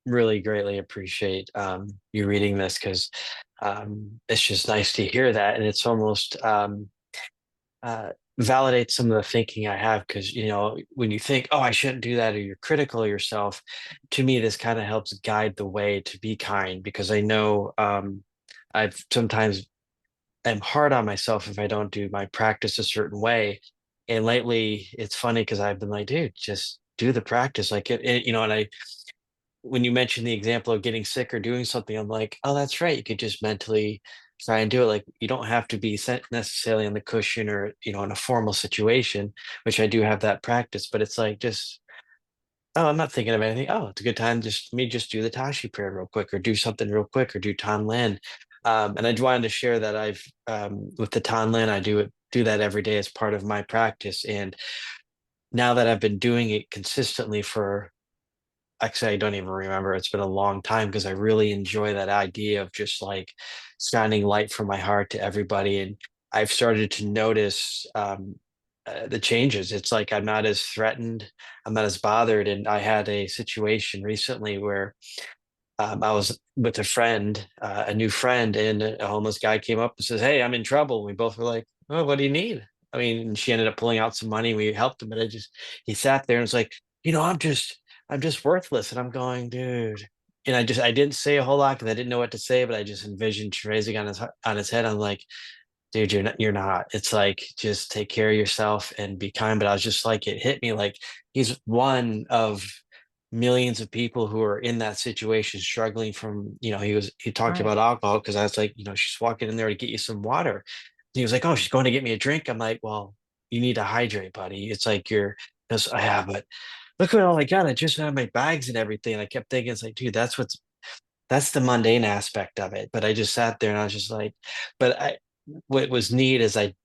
really greatly appreciate you reading this, because it's just nice to hear that. And it's almost uh, validates some of the thinking I have, because, when you think, oh, I shouldn't do that, or you're critical of yourself, to me, this kind of helps guide the way to be kind, because I know I've sometimes am hard on myself if I don't do my practice a certain way. And lately, it's funny because I've been like, dude, just do the practice. Like and when you mentioned the example of getting sick or doing something, I'm like, oh, that's right. You could just mentally try and do it. Like, you don't have to be necessarily on the cushion, or, in a formal situation, which I do have that practice, but it's like, just, oh, I'm not thinking of anything. Oh, it's a good time. Just do the Tashi prayer real quick, or do something real quick, or do Tan. And I just wanted to share that I've with the Tan, I do that every day as part of my practice. And now that I've been doing it consistently for, actually, I don't even remember. It's been a long time, because I really enjoy that idea of just like shining light from my heart to everybody. And I've started to notice the changes. It's like I'm not as threatened, I'm not as bothered. And I had a situation recently where I was with a friend, a new friend, and a homeless guy came up and says, "Hey, I'm in trouble." We both were like, "Oh, what do you need?" I mean, she ended up pulling out some money. We helped him, but he sat there and was like, I'm just worthless. And I'm going, dude. And I didn't say a whole lot, because I didn't know what to say, but I just envisioned raising on his head. I'm like, dude, you're not. It's like, just take care of yourself and be kind. But I was just like, it hit me like he's one of millions of people who are in that situation, struggling from, he talked Right. about alcohol, because I was like, she's walking in there to get you some water. He was like, oh, she's going to get me a drink. I'm like, well, you need to hydrate, buddy. It's like because I have, but look at all I got. I just have my bags and everything. And I kept thinking, it's like, dude, that's the mundane aspect of it. But I just sat there and I was just like, but what was neat is I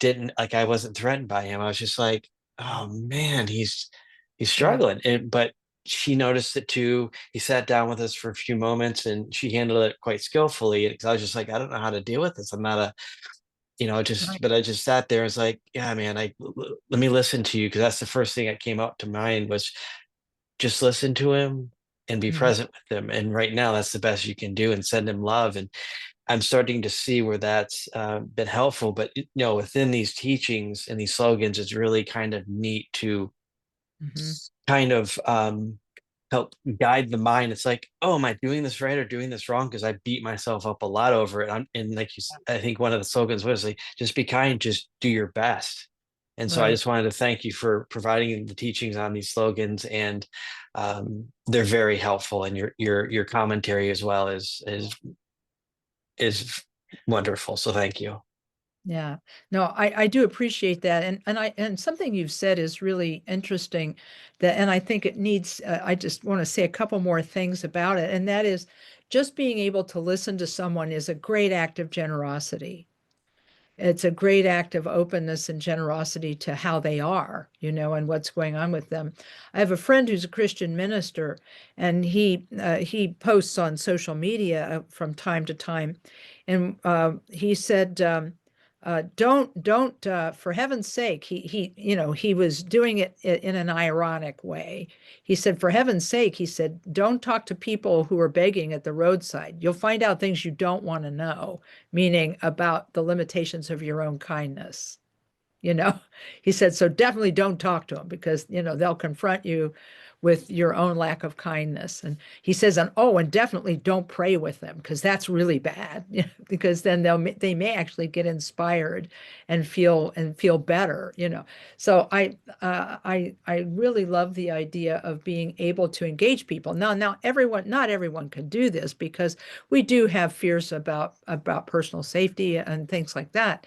wasn't threatened by him. I was just like, oh man, he's Yeah. struggling. But she noticed it too. He sat down with us for a few moments, and she handled it quite skillfully. Because I was just like, I don't know how to deal with this. I'm not a, Right. but I just sat there and was like, yeah, man, let me listen to you. Because that's the first thing that came up to mind, was just listen to him and be Mhm. present with him. And right now, that's the best you can do, and send him love. And I'm starting to see where that's been helpful. But within these teachings and these slogans, it's really kind of neat to Mhm. kind of help guide the mind. It's like, oh, am I doing this right or doing this wrong? Because I beat myself up a lot over it. And like I think one of the slogans was like, just be kind, just do your best. And so I Right. just wanted to thank you for providing the teachings on these slogans, and they're very helpful. And your commentary as well is wonderful. So thank you. Yeah, no, I do appreciate that. And something you've said is really interesting that, and I think it needs, I just want to say a couple more things about it. And that is just being able to listen to someone is a great act of generosity. It's a great act of openness and generosity to how they are, and what's going on with them. I have a friend who's a Christian minister, and he posts on social media from time to time, and he said, don't, for heaven's sake, he was doing it in an ironic way. He said, for heaven's sake, he said, don't talk to people who are begging at the roadside. You'll find out things you don't want to know, meaning about the limitations of your own kindness. you know he said, so definitely don't talk to them, because they'll confront you with your own lack of kindness. And he says, and definitely don't pray with them, because that's really bad, because then they may actually get inspired and feel better. So I really love the idea of being able to engage people. Now not everyone can do this, because we do have fears about personal safety and things like that.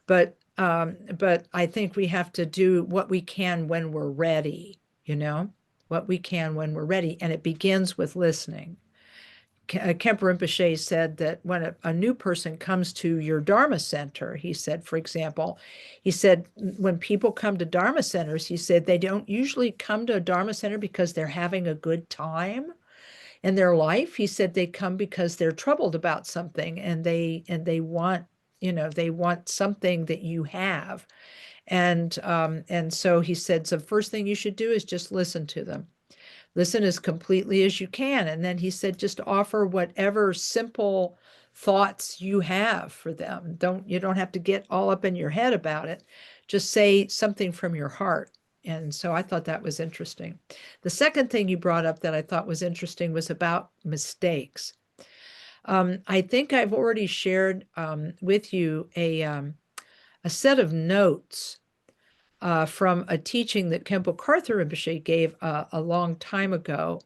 But I think we have to do what we can when we're ready, what we can when we're ready. And it begins with listening. Kempo Rinpoche said that when a new person comes to your Dharma center, he said, for example, he said, when people come to Dharma centers, he said, they don't usually come to a Dharma center because they're having a good time in their life. He said they come because they're troubled about something, and they want, they want something that you have. And so he said, so the first thing you should do is just listen to them. Listen as completely as you can. And then he said, just offer whatever simple thoughts you have for them. You don't have to get all up in your head about it. Just say something from your heart. And so I thought that was interesting. The second thing you brought up that I thought was interesting was about mistakes. I think I've already shared with you a set of notes from a teaching that Kempo Karthar Rinpoche gave a long time ago,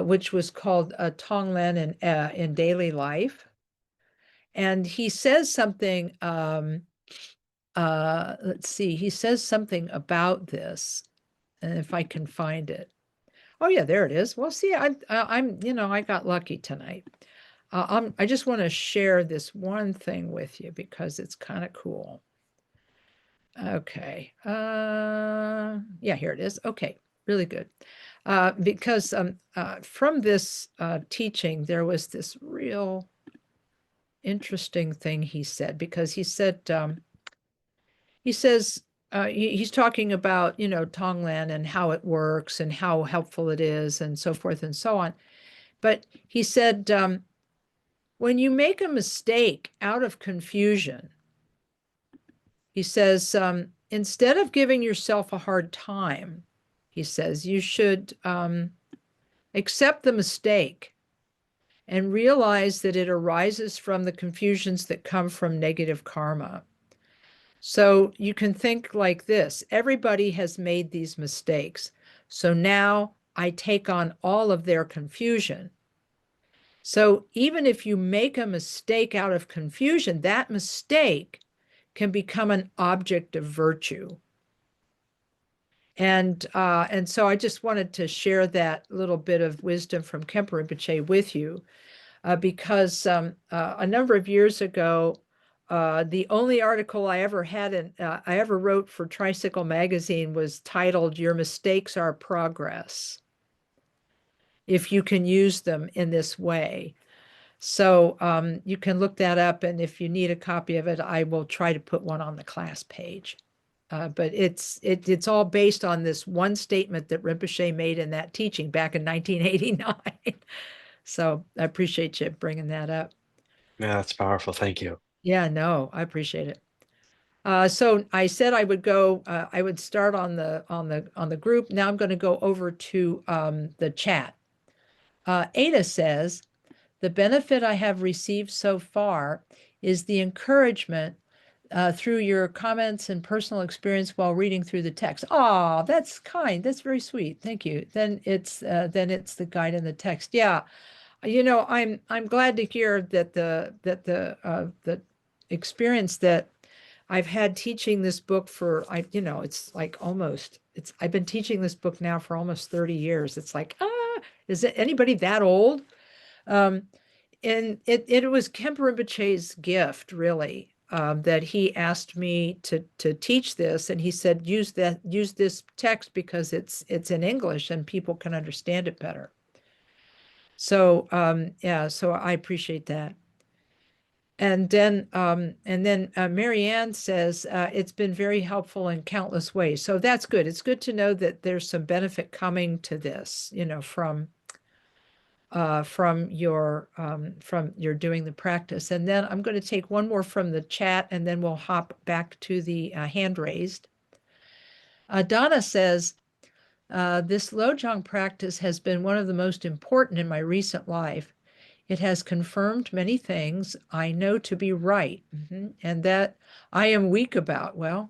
which was called Tonglen in Daily Life. And he says something, let's see, he says something about this, and if I can find it. Oh yeah, there it is. Well, see, I got lucky tonight. I just want to share this one thing with you because it's kind of cool. Okay. Yeah, here it is. Okay, really good. Because from this teaching, there was this real interesting thing he said, because he said, he says, he's talking about, Tonglen and how it works and how helpful it is and so forth and so on. But he said, when you make a mistake out of confusion, he says, instead of giving yourself a hard time, he says, you should accept the mistake and realize that it arises from the confusions that come from negative karma. So you can think like this: everybody has made these mistakes. So now I take on all of their confusion. So even if you make a mistake out of confusion, that mistake can become an object of virtue. And so I just wanted to share that little bit of wisdom from Kempo Rinpoche with you, because a number of years ago, the only article I ever had I ever wrote for Tricycle Magazine was titled "Your Mistakes Are Progress, if you can use them in this way." So you can look that up, and if you need a copy of it, I will try to put one on the class page. But it's all based on this one statement that Rinpoche made in that teaching back in 1989. So I appreciate you bringing that up. Yeah, that's powerful. Thank you. Yeah, no, I appreciate it. So I said I would start on the group. Now I'm going to go over to the chat. Ada says, the benefit I have received so far is the encouragement through your comments and personal experience while reading through the text. Oh, that's kind. That's very sweet. Thank you. Then it's the guide in the text. Yeah, I'm glad to hear that the experience that I've had teaching this book for, I've been teaching this book now for almost 30 years. It's like, is it anybody that old? And it was Khenpo Rinpoche's gift, really, that he asked me to teach this, and he said, use this text because it's in English and people can understand it better. So yeah, so I appreciate that. And then Marianne says it's been very helpful in countless ways. So that's good. It's good to know that there's some benefit coming to this, from your doing the practice. And then I'm going to take one more from the chat, and then we'll hop back to the hand raised. Donna says, this Lojong practice has been one of the most important in my recent life. It has confirmed many things I know to be right, and that I am weak about. Well,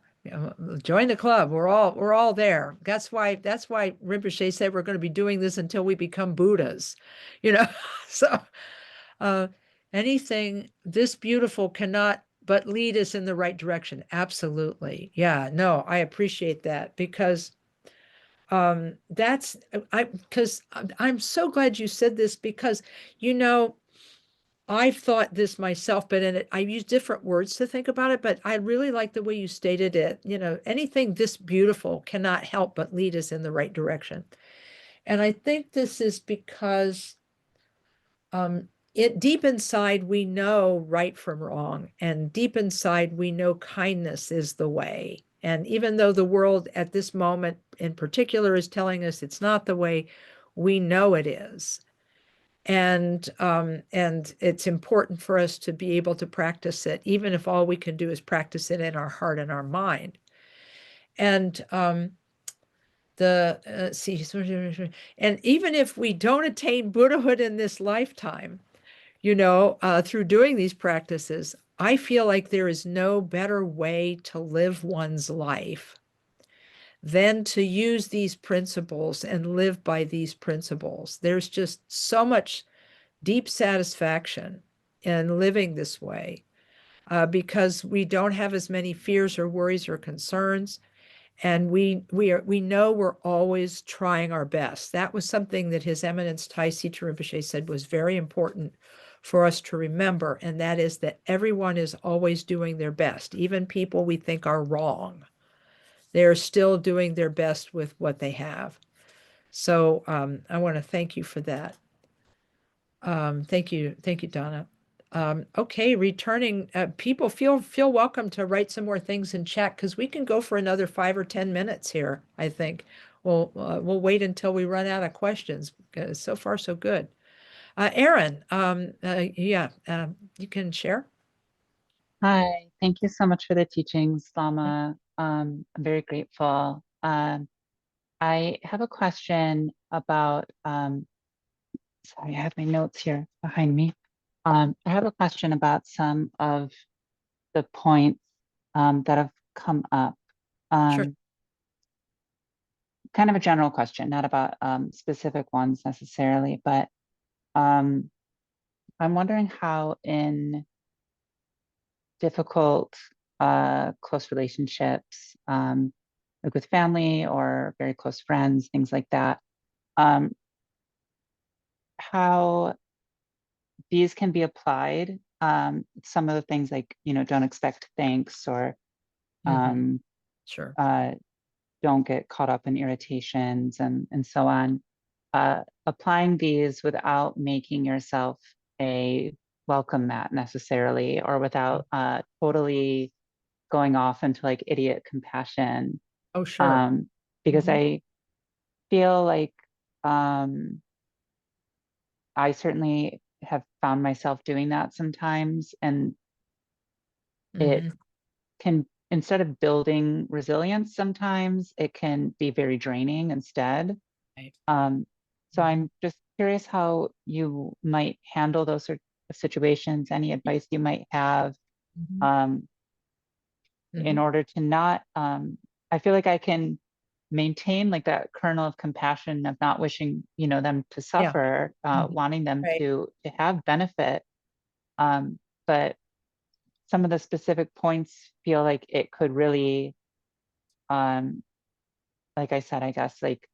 join the club. We're all there. That's why Rinpoche said we're going to be doing this until we become Buddhas, So anything this beautiful cannot but lead us in the right direction. Absolutely. Yeah, no, I appreciate that, because I'm so glad you said this, because I've thought this myself, but I use different words to think about it, but I really like the way you stated it. Anything this beautiful cannot help but lead us in the right direction. And I think this is because deep inside, we know right from wrong, and deep inside, we know kindness is the way. And even though the world at this moment in particular is telling us it's not the way, we know it is. And it's important for us to be able to practice it, even if all we can do is practice it in our heart and our mind. And and even if we don't attain Buddhahood in this lifetime, through doing these practices, I feel like there is no better way to live one's life than to use these principles and live by these principles. There's just so much deep satisfaction in living this way, because we don't have as many fears or worries or concerns. And we know we're always trying our best. That was something that His Eminence Taisi Rinpoche said was very important for us to remember, and that is that everyone is always doing their best. Even people we think are wrong, they're still doing their best with what they have. So I want to thank you for that. Thank you, Donna. Okay, returning people, feel welcome to write some more things in chat, because we can go for another 5 or 10 minutes here. I think we'll wait until we run out of questions, because so far so good. Erin, yeah, you can share. Hi, thank you so much for the teachings, Lama. I'm very grateful. I have a question about, sorry, I have my notes here behind me. I have a question about some of the points that have come up. Sure. Kind of a general question, not about specific ones necessarily, but I'm wondering how in difficult close relationships, like with family or very close friends, things like that, how these can be applied. Some of the things like, don't expect thanks, or Sure. Don't get caught up in irritations, and so on. Applying these without making yourself a welcome mat necessarily, or without totally going off into like idiot compassion. Oh, sure. Because I feel like I certainly have found myself doing that sometimes, and it can, instead of building resilience, sometimes it can be very draining instead. Right. So I'm just curious how you might handle those sort of situations, any advice you might have in order to not, I feel like I can maintain like that kernel of compassion of not wishing, them to suffer, wanting them Right. to have benefit. But some of the specific points feel like it could really, like I said, I guess like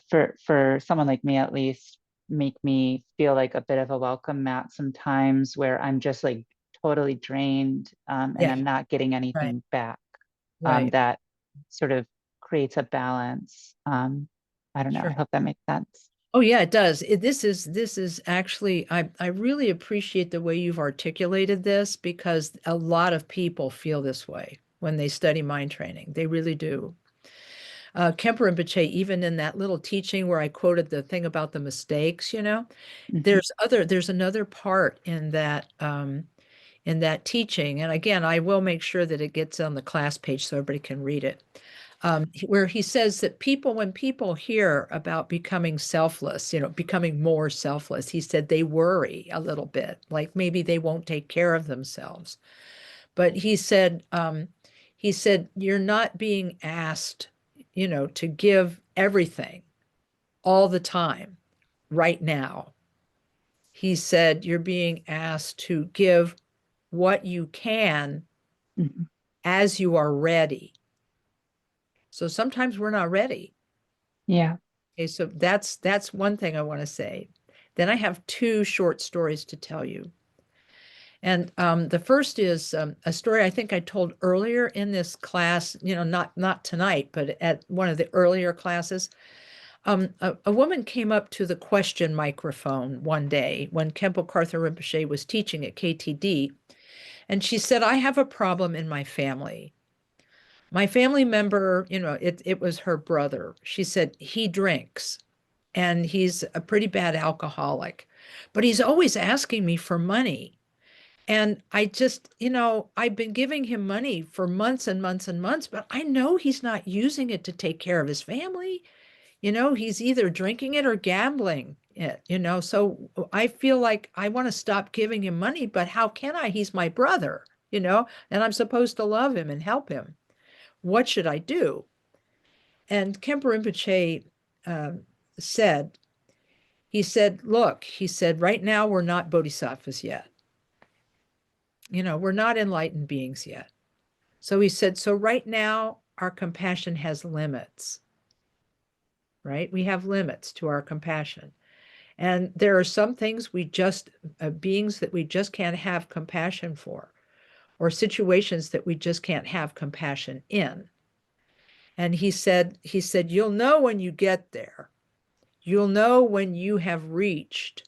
for someone like me at least, make me feel like a bit of a welcome mat sometimes, where I'm just like totally drained, and Yeah, I'm not getting right, anything back. right. That sort of creates a balance. I don't know. I Sure. hope that makes sense. Oh yeah, it does. This is actually, I really appreciate the way you've articulated this, because a lot of people feel this way when they study mind training. They really do. Kemper Rinpoche, even in that little teaching where I quoted the thing about the mistakes, Mhm. there's another part in that teaching. And again, I will make sure that it gets on the class page so everybody can read it. Where he says that when people hear about becoming selfless, becoming more selfless, he said they worry a little bit, like maybe they won't take care of themselves. But he said, you're not being asked, to give everything all the time right now. He said, you're being asked to give what you can Mhm. as you are ready. So sometimes we're not ready. Yeah. Okay, so that's one thing I want to say. Then I have two short stories to tell you. And the first is a story I think I told earlier in this class, not tonight, but at one of the earlier classes. A woman came up to the question microphone one day when Khenpo Karthar Rinpoche was teaching at KTD, and she said, I have a problem in my family. My family member, it was her brother. She said, he drinks and he's a pretty bad alcoholic, but he's always asking me for money. And I just, I've been giving him money for months and months and months, but I know he's not using it to take care of his family. He's either drinking it or gambling it. So I feel like I want to stop giving him money, but how can I? He's my brother, and I'm supposed to love him and help him. What should I do? And Khenpo Rinpoche um, said, look, right now we're not bodhisattvas yet. We're not enlightened beings yet. So he said, so right now our compassion has limits, right? We have limits to our compassion. And there are some things beings that we just can't have compassion for, or situations that we just can't have compassion in. And he said, you'll know when you get there. You'll know when you have reached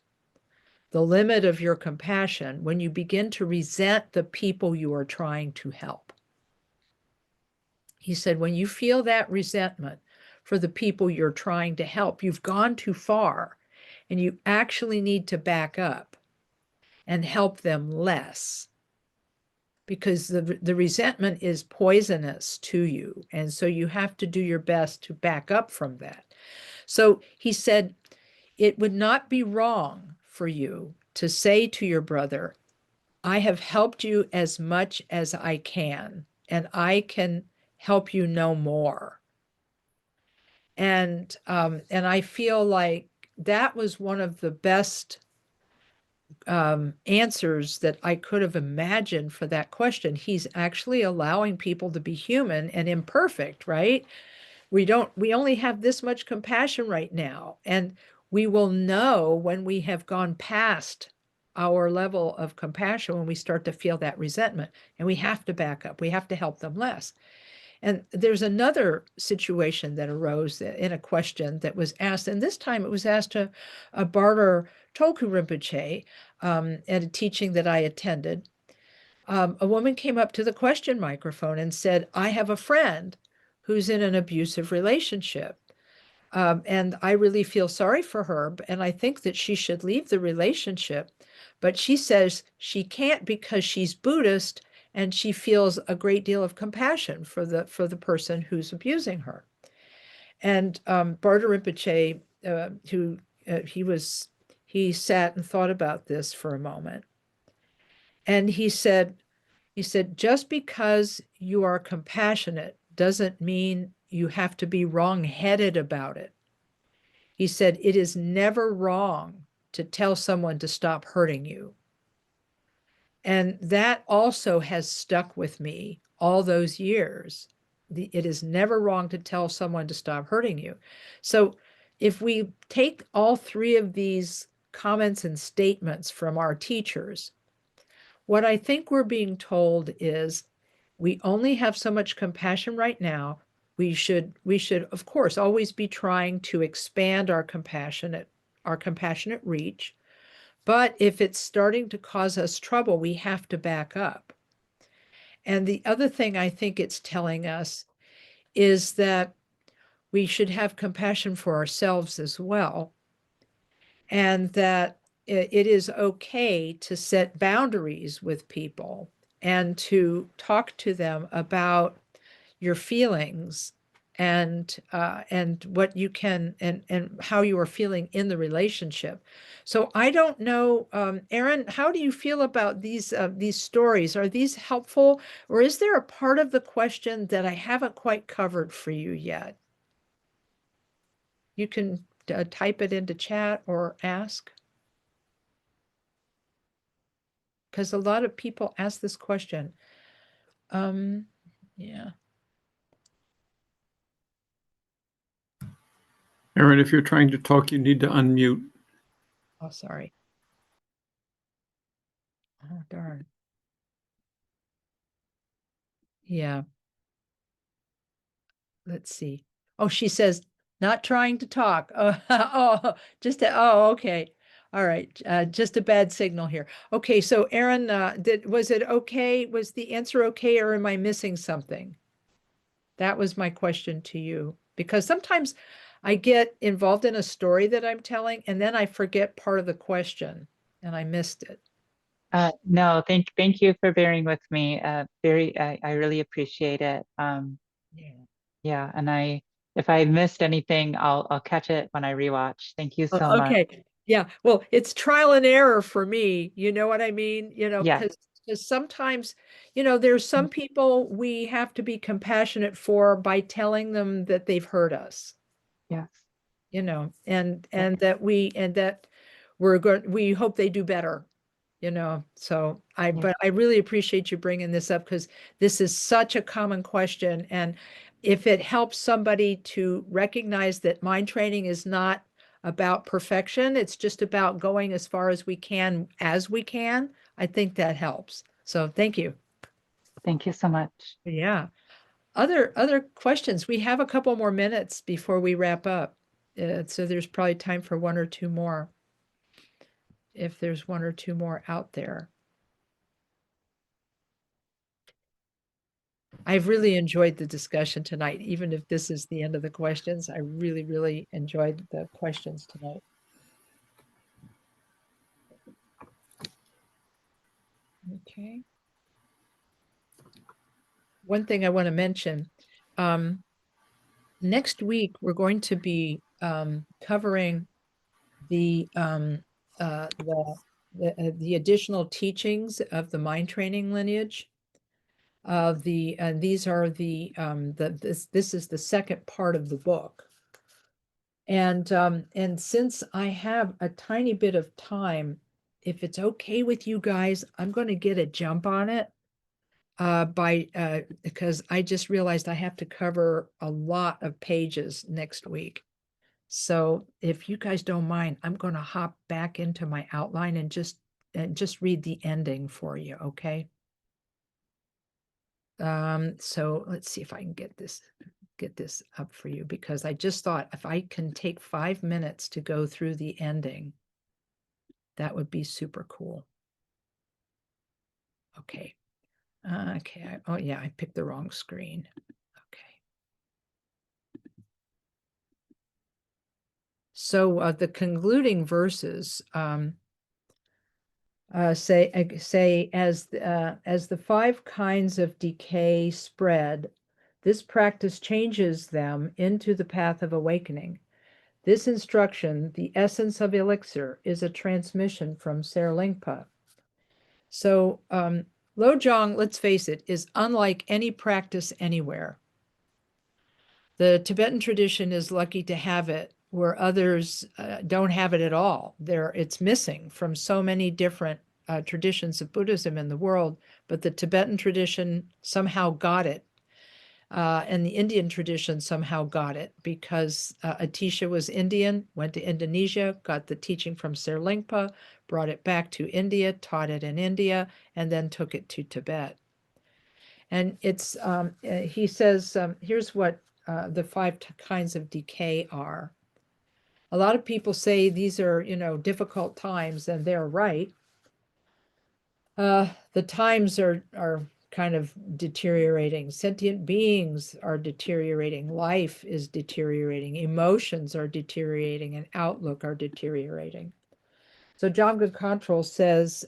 the limit of your compassion, when you begin to resent the people you are trying to help. He said, when you feel that resentment for the people you're trying to help, you've gone too far and you actually need to back up and help them less, because the resentment is poisonous to you. And so you have to do your best to back up from that. So he said, it would not be wrong for you to say to your brother, I have helped you as much as I can, and I can help you no more. And I feel like that was one of the best answers that I could have imagined for that question. He's actually allowing people to be human and imperfect, right? We only have this much compassion right now, and we will know when we have gone past our level of compassion, when we start to feel that resentment, and we have to back up. We have to help them less. And there's another situation that arose in a question that was asked, and this time it was asked to a Barter Toku Rinpoche at a teaching that I attended. A woman came up to the question microphone and said, I have a friend who's in an abusive relationship. And I really feel sorry for her, and I think that she should leave the relationship. But she says she can't because she's Buddhist and she feels a great deal of compassion for the person who's abusing her. And Barter Rinpoche, he sat and thought about this for a moment. And he said, just because you are compassionate doesn't mean you have to be wrong-headed about it. He said, it is never wrong to tell someone to stop hurting you. And that also has stuck with me all those years. It is never wrong to tell someone to stop hurting you. So if we take all three of these comments and statements from our teachers, what I think we're being told is we only have so much compassion right now. We should, of course, always be trying to expand our compassionate reach. But if it's starting to cause us trouble, we have to back up. And the other thing I think it's telling us is that we should have compassion for ourselves as well, and that it is okay to set boundaries with people and to talk to them about your feelings and what you can and how you are feeling in the relationship. So I don't know, Aaron, how do you feel about these stories? Are these helpful, or is there a part of the question that I haven't quite covered for you yet? You can type it into chat or ask. Because a lot of people ask this question. Yeah. Aaron, if you're trying to talk, you need to unmute. Oh, sorry. Oh, darn. Yeah. Let's see. Oh, she says, not trying to talk. Oh, oh, okay. All right. Just a bad signal here. Okay. So Aaron, was it okay? Was the answer okay, or am I missing something? That was my question to you, because sometimes I get involved in a story that I'm telling and then I forget part of the question and I missed it. No, thank you for bearing with me. I really appreciate it. Yeah. Yeah, and if I missed anything, I'll catch it when I rewatch. Thank you so much. Okay. Yeah. Well, it's trial and error for me. You know what I mean? Yeah. Because sometimes, there's some people we have to be compassionate for by telling them that they've hurt us, Yes. and Yeah. that we hope they do better, so Yeah. but I really appreciate you bringing this up, because this is such a common question. And if it helps somebody to recognize that mind training is not about perfection, it's just about going as far as we can, I think that helps. So thank you. Thank you so much. Yeah. Other questions? We have a couple more minutes before we wrap up. So there's probably time for one or two more, if there's one or two more out there. I've really enjoyed the discussion tonight, even if this is the end of the questions. I really, really enjoyed the questions tonight. Okay. One thing I want to mention, next week, we're going to be covering the additional teachings of the mind training lineage. These are this is the second part of the book. And since I have a tiny bit of time, if it's okay with you guys, I'm going to get a jump on it because I just realized I have to cover a lot of pages next week. So if you guys don't mind, I'm going to hop back into my outline and just read the ending for you, okay? So let's see if I can get this up for you, because I just thought if I can take 5 minutes to go through the ending, that would be super cool. Okay. Okay. Oh yeah, I picked the wrong screen. Okay. So the concluding verses say as the 5 kinds of decay spread, this practice changes them into the path of awakening. This instruction, the essence of elixir, is a transmission from Serlingpa. So Lojong, let's face it, is unlike any practice anywhere. The Tibetan tradition is lucky to have it where others don't have it at all. It's missing from so many different traditions of Buddhism in the world, but the Tibetan tradition somehow got it. And the Indian tradition somehow got it because Atisha was Indian, went to Indonesia, got the teaching from Sir Lingpa, brought it back to India, taught it in India, and then took it to Tibet. And he says, here's what the 5 kinds of decay are. A lot of people say these are, difficult times, and they're right. The times are kind of deteriorating. Sentient beings are deteriorating. Life is deteriorating. Emotions are deteriorating, and outlook are deteriorating. So Jamgon Kongtrul says,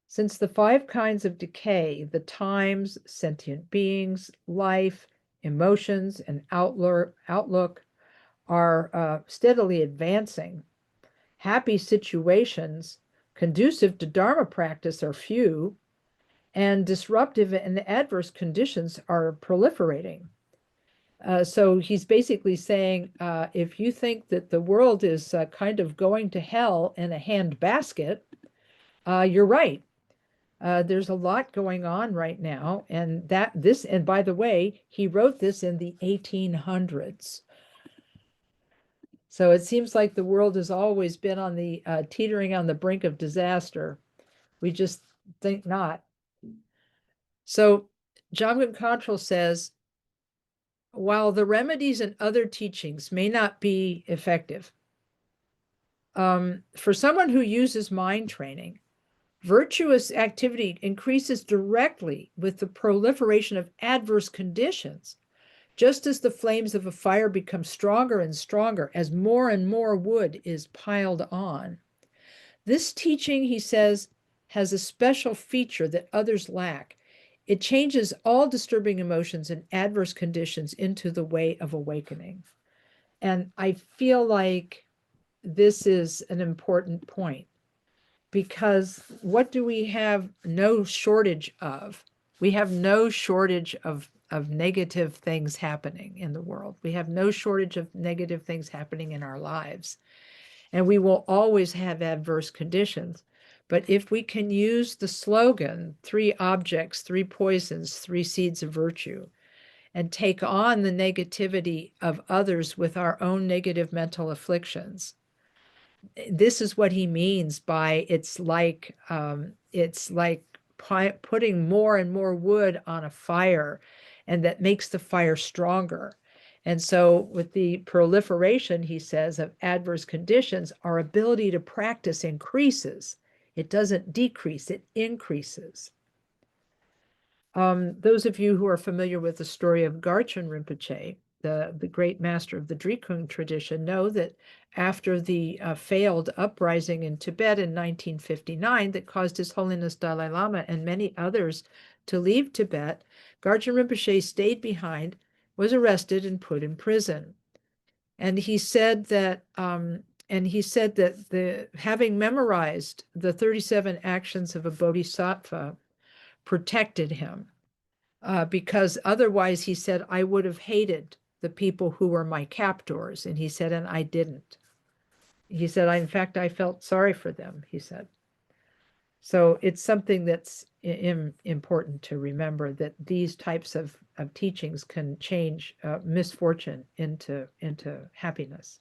since the 5 kinds of decay, the times, sentient beings, life, emotions, and outlook are steadily advancing, happy situations conducive to Dharma practice are few, and disruptive and adverse conditions are proliferating. So he's basically saying, if you think that the world is kind of going to hell in a handbasket, you're right. There's a lot going on right now, and and by the way, he wrote this in the 1800s. So it seems like the world has always been on the teetering on the brink of disaster. We just think not. So Jamgon Kongtrul says, while the remedies and other teachings may not be effective, for someone who uses mind training, virtuous activity increases directly with the proliferation of adverse conditions, just as the flames of a fire become stronger and stronger as more and more wood is piled on. This teaching, he says, has a special feature that others lack. It changes all disturbing emotions and adverse conditions into the way of awakening. And I feel like this is an important point, because what do we have no shortage of? We have no shortage of negative things happening in the world. We have no shortage of negative things happening in our lives. And we will always have adverse conditions. But if we can use the slogan, 3 objects, 3 poisons, 3 seeds of virtue, and take on the negativity of others with our own negative mental afflictions, this is what he means by it's like putting more and more wood on a fire, and that makes the fire stronger. And so with the proliferation, he says, of adverse conditions, our ability to practice increases. It doesn't decrease, it increases. Those of you who are familiar with the story of Garchen Rinpoche, the great master of the Drikung tradition, know that after the failed uprising in Tibet in 1959 that caused His Holiness Dalai Lama and many others to leave Tibet, Garchen Rinpoche stayed behind, was arrested, and put in prison. And he said that having memorized the 37 actions of a bodhisattva protected him, because otherwise, he said, I would have hated the people who were my captors. And he said, and I didn't. He said, in fact, I felt sorry for them, he said. So it's something that's important to remember, that these types of teachings can change misfortune into happiness.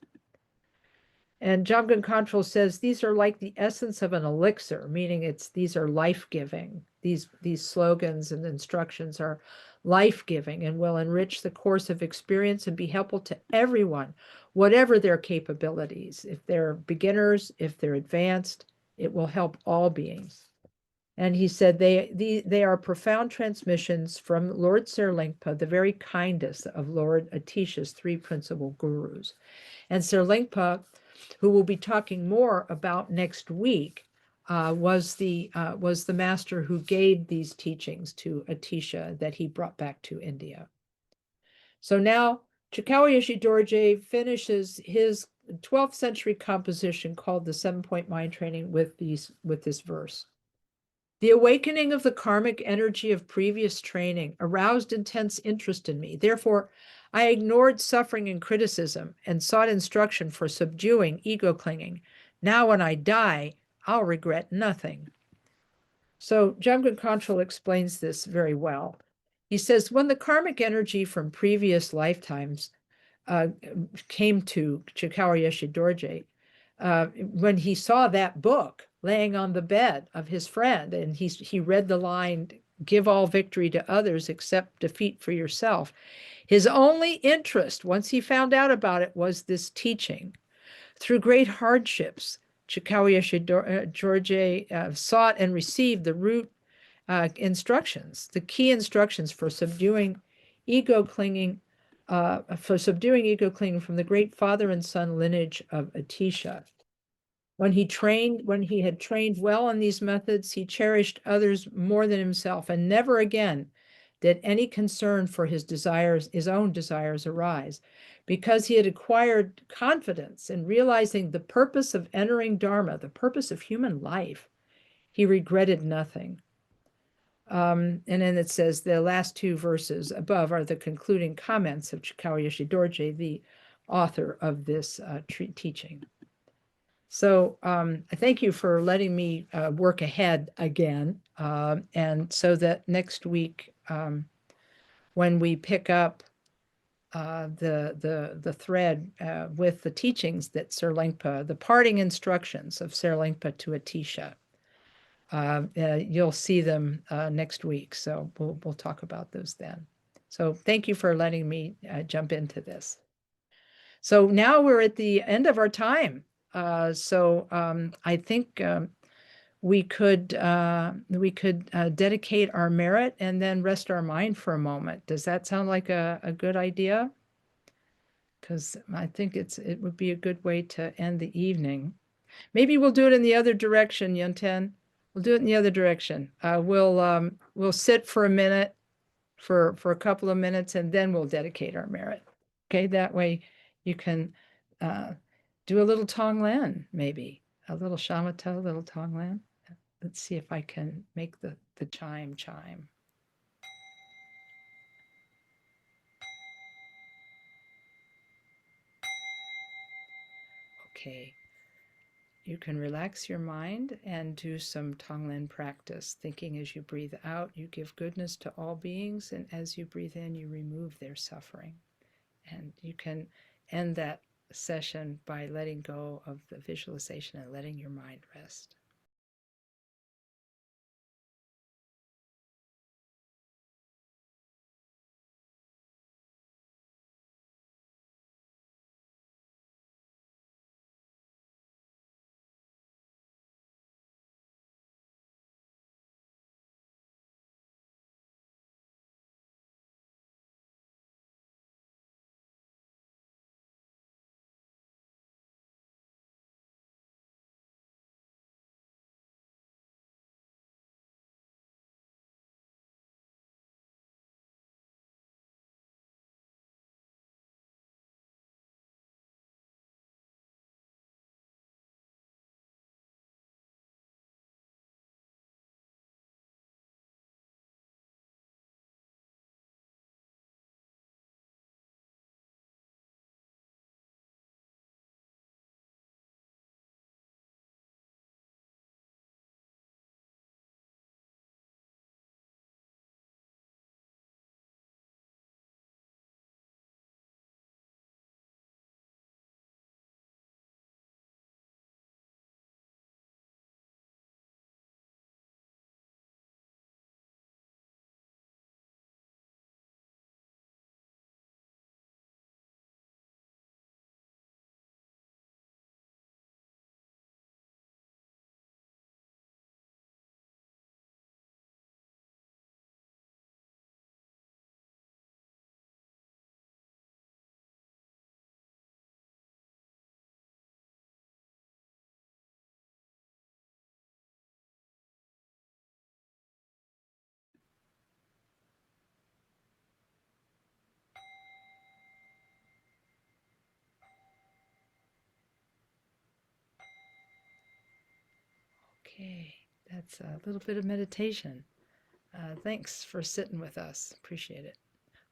And Jamgon Kongtrul says these are like the essence of an elixir, meaning these are life-giving. These slogans and instructions are life-giving and will enrich the course of experience and be helpful to everyone, whatever their capabilities. If they're beginners, if they're advanced, it will help all beings. And he said they are profound transmissions from Lord Serlingpa, the very kindest of Lord Atisha's 3 principal gurus. And Serlingpa, who we'll be talking more about next week, was the master who gave these teachings to Atisha that he brought back to India. So now Chikao Yeshe Dorje finishes his 12th century composition called the 7-Point Mind Training with this verse. The awakening of the karmic energy of previous training aroused intense interest in me. Therefore, I ignored suffering and criticism and sought instruction for subduing ego clinging, Now when I die, I'll regret nothing. So Jamgon Kongtrul explains this very well. He says, when the karmic energy from previous lifetimes came to Chikao Yeshe Dorje, when he saw that book laying on the bed of his friend, and he read the line, give all victory to others except defeat for yourself. His only interest, once he found out about it, was this teaching. Through great hardships, Chikao Yeshe Dorje sought and received the root instructions, the key instructions for subduing ego clinging, from the great father and son lineage of Atisha. When he had trained well on these methods, he cherished others more than himself, and never again did any concern for his own desires arise, because he had acquired confidence in realizing the purpose of entering Dharma, the purpose of human life. He regretted nothing. And then it says the last two verses above are the concluding comments of Chikao Yeshe Dorje, the author of this teaching. So I thank you for letting me work ahead again. And so that next week, when we pick up the thread with the teachings that Sir Lingpa, the parting instructions of Sir Lingpa to Atisha, you'll see them next week. So we'll talk about those then. So thank you for letting me jump into this. So now we're at the end of our time. I think we could dedicate our merit and then rest our mind for a moment. Does that sound like a good idea? Because I think it would be a good way to end the evening. Maybe we'll do it in the other direction, Yunten. We'll do it in the other direction. We'll sit for a minute, for a couple of minutes, and then we'll dedicate our merit. Okay, that way you can do a little Tonglen, maybe a little shamatha, a little Tonglen. Let's see if I can make the chime. Okay. You can relax your mind and do some Tonglen practice, thinking as you breathe out, you give goodness to all beings, and as you breathe in, you remove their suffering. And you can end that session by letting go of the visualization and letting your mind rest. Okay, that's a little bit of meditation. Thanks for sitting with us. Appreciate it.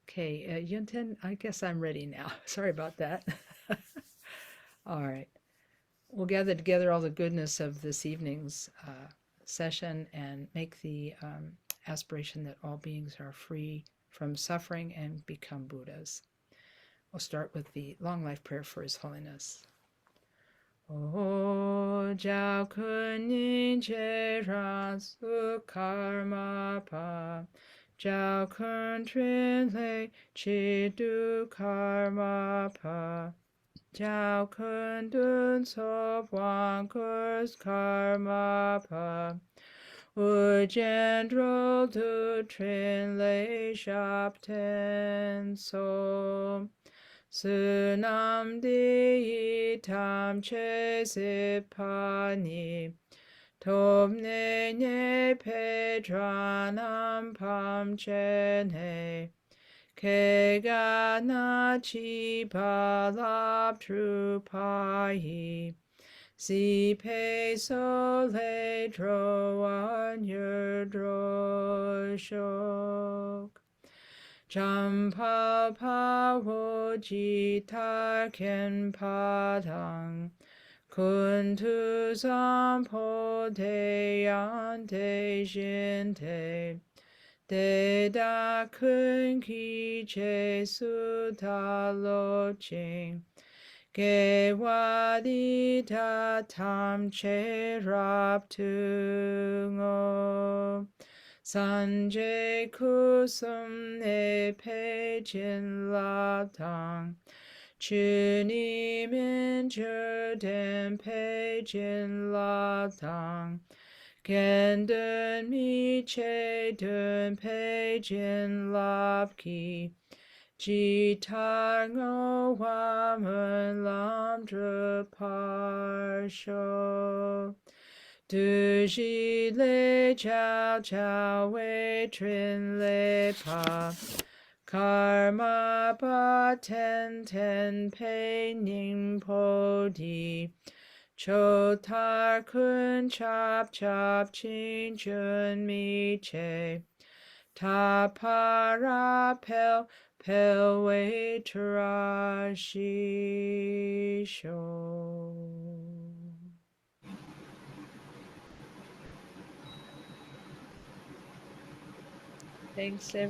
Okay, Yunten, I guess I'm ready now. Sorry about that. All right. Well, we'll gather together all the goodness of this evening's session and make the aspiration that all beings are free from suffering and become Buddhas. We'll start with the long life prayer for His Holiness. O Jiao Kun Nin Che Ran Su Karma Pa Jiao Kun Trin Lei Chi Du Karma Pa Jiao Kun Dun So Huang Kurs Karma Pa Wu Jian Dro Du Trin Lei Shap Ten So Sunam Di Tam Che Sipani Tom Ne Ne Pedranam Pam Che Ne Ke Ga Na Chi Pa Lap Tru Pa Yi Si Pe So Le Dro An Yer Dro Shok Champa Pa Wo Ji Ta Ken Pa Tang Kun Tu Sam Po Te Yan Te Shin Te De Da Kun Ki Che Su Ta Lo Ching Ge Wa Di Ta Tam Che Rap Tu Ngo Sanjay Kusum Ne Pe Chin La Tang Chuni Min Chur Den Pe Chin La Tang Ken Dun Mi Che Dun Pe Chin Lap Ki Ji Tar Ngo Wa Mun Lam Dru Par Sho Du Ji Le Chao Chao Wei Trin Le Pa Karma Pa Ten Ten Pe Ning Po Di Cho Tar Kun Chop Chop Chin Chun Mi Che Ta Para Pel Pel Wei Tra Shi Sho. Thanks, everyone.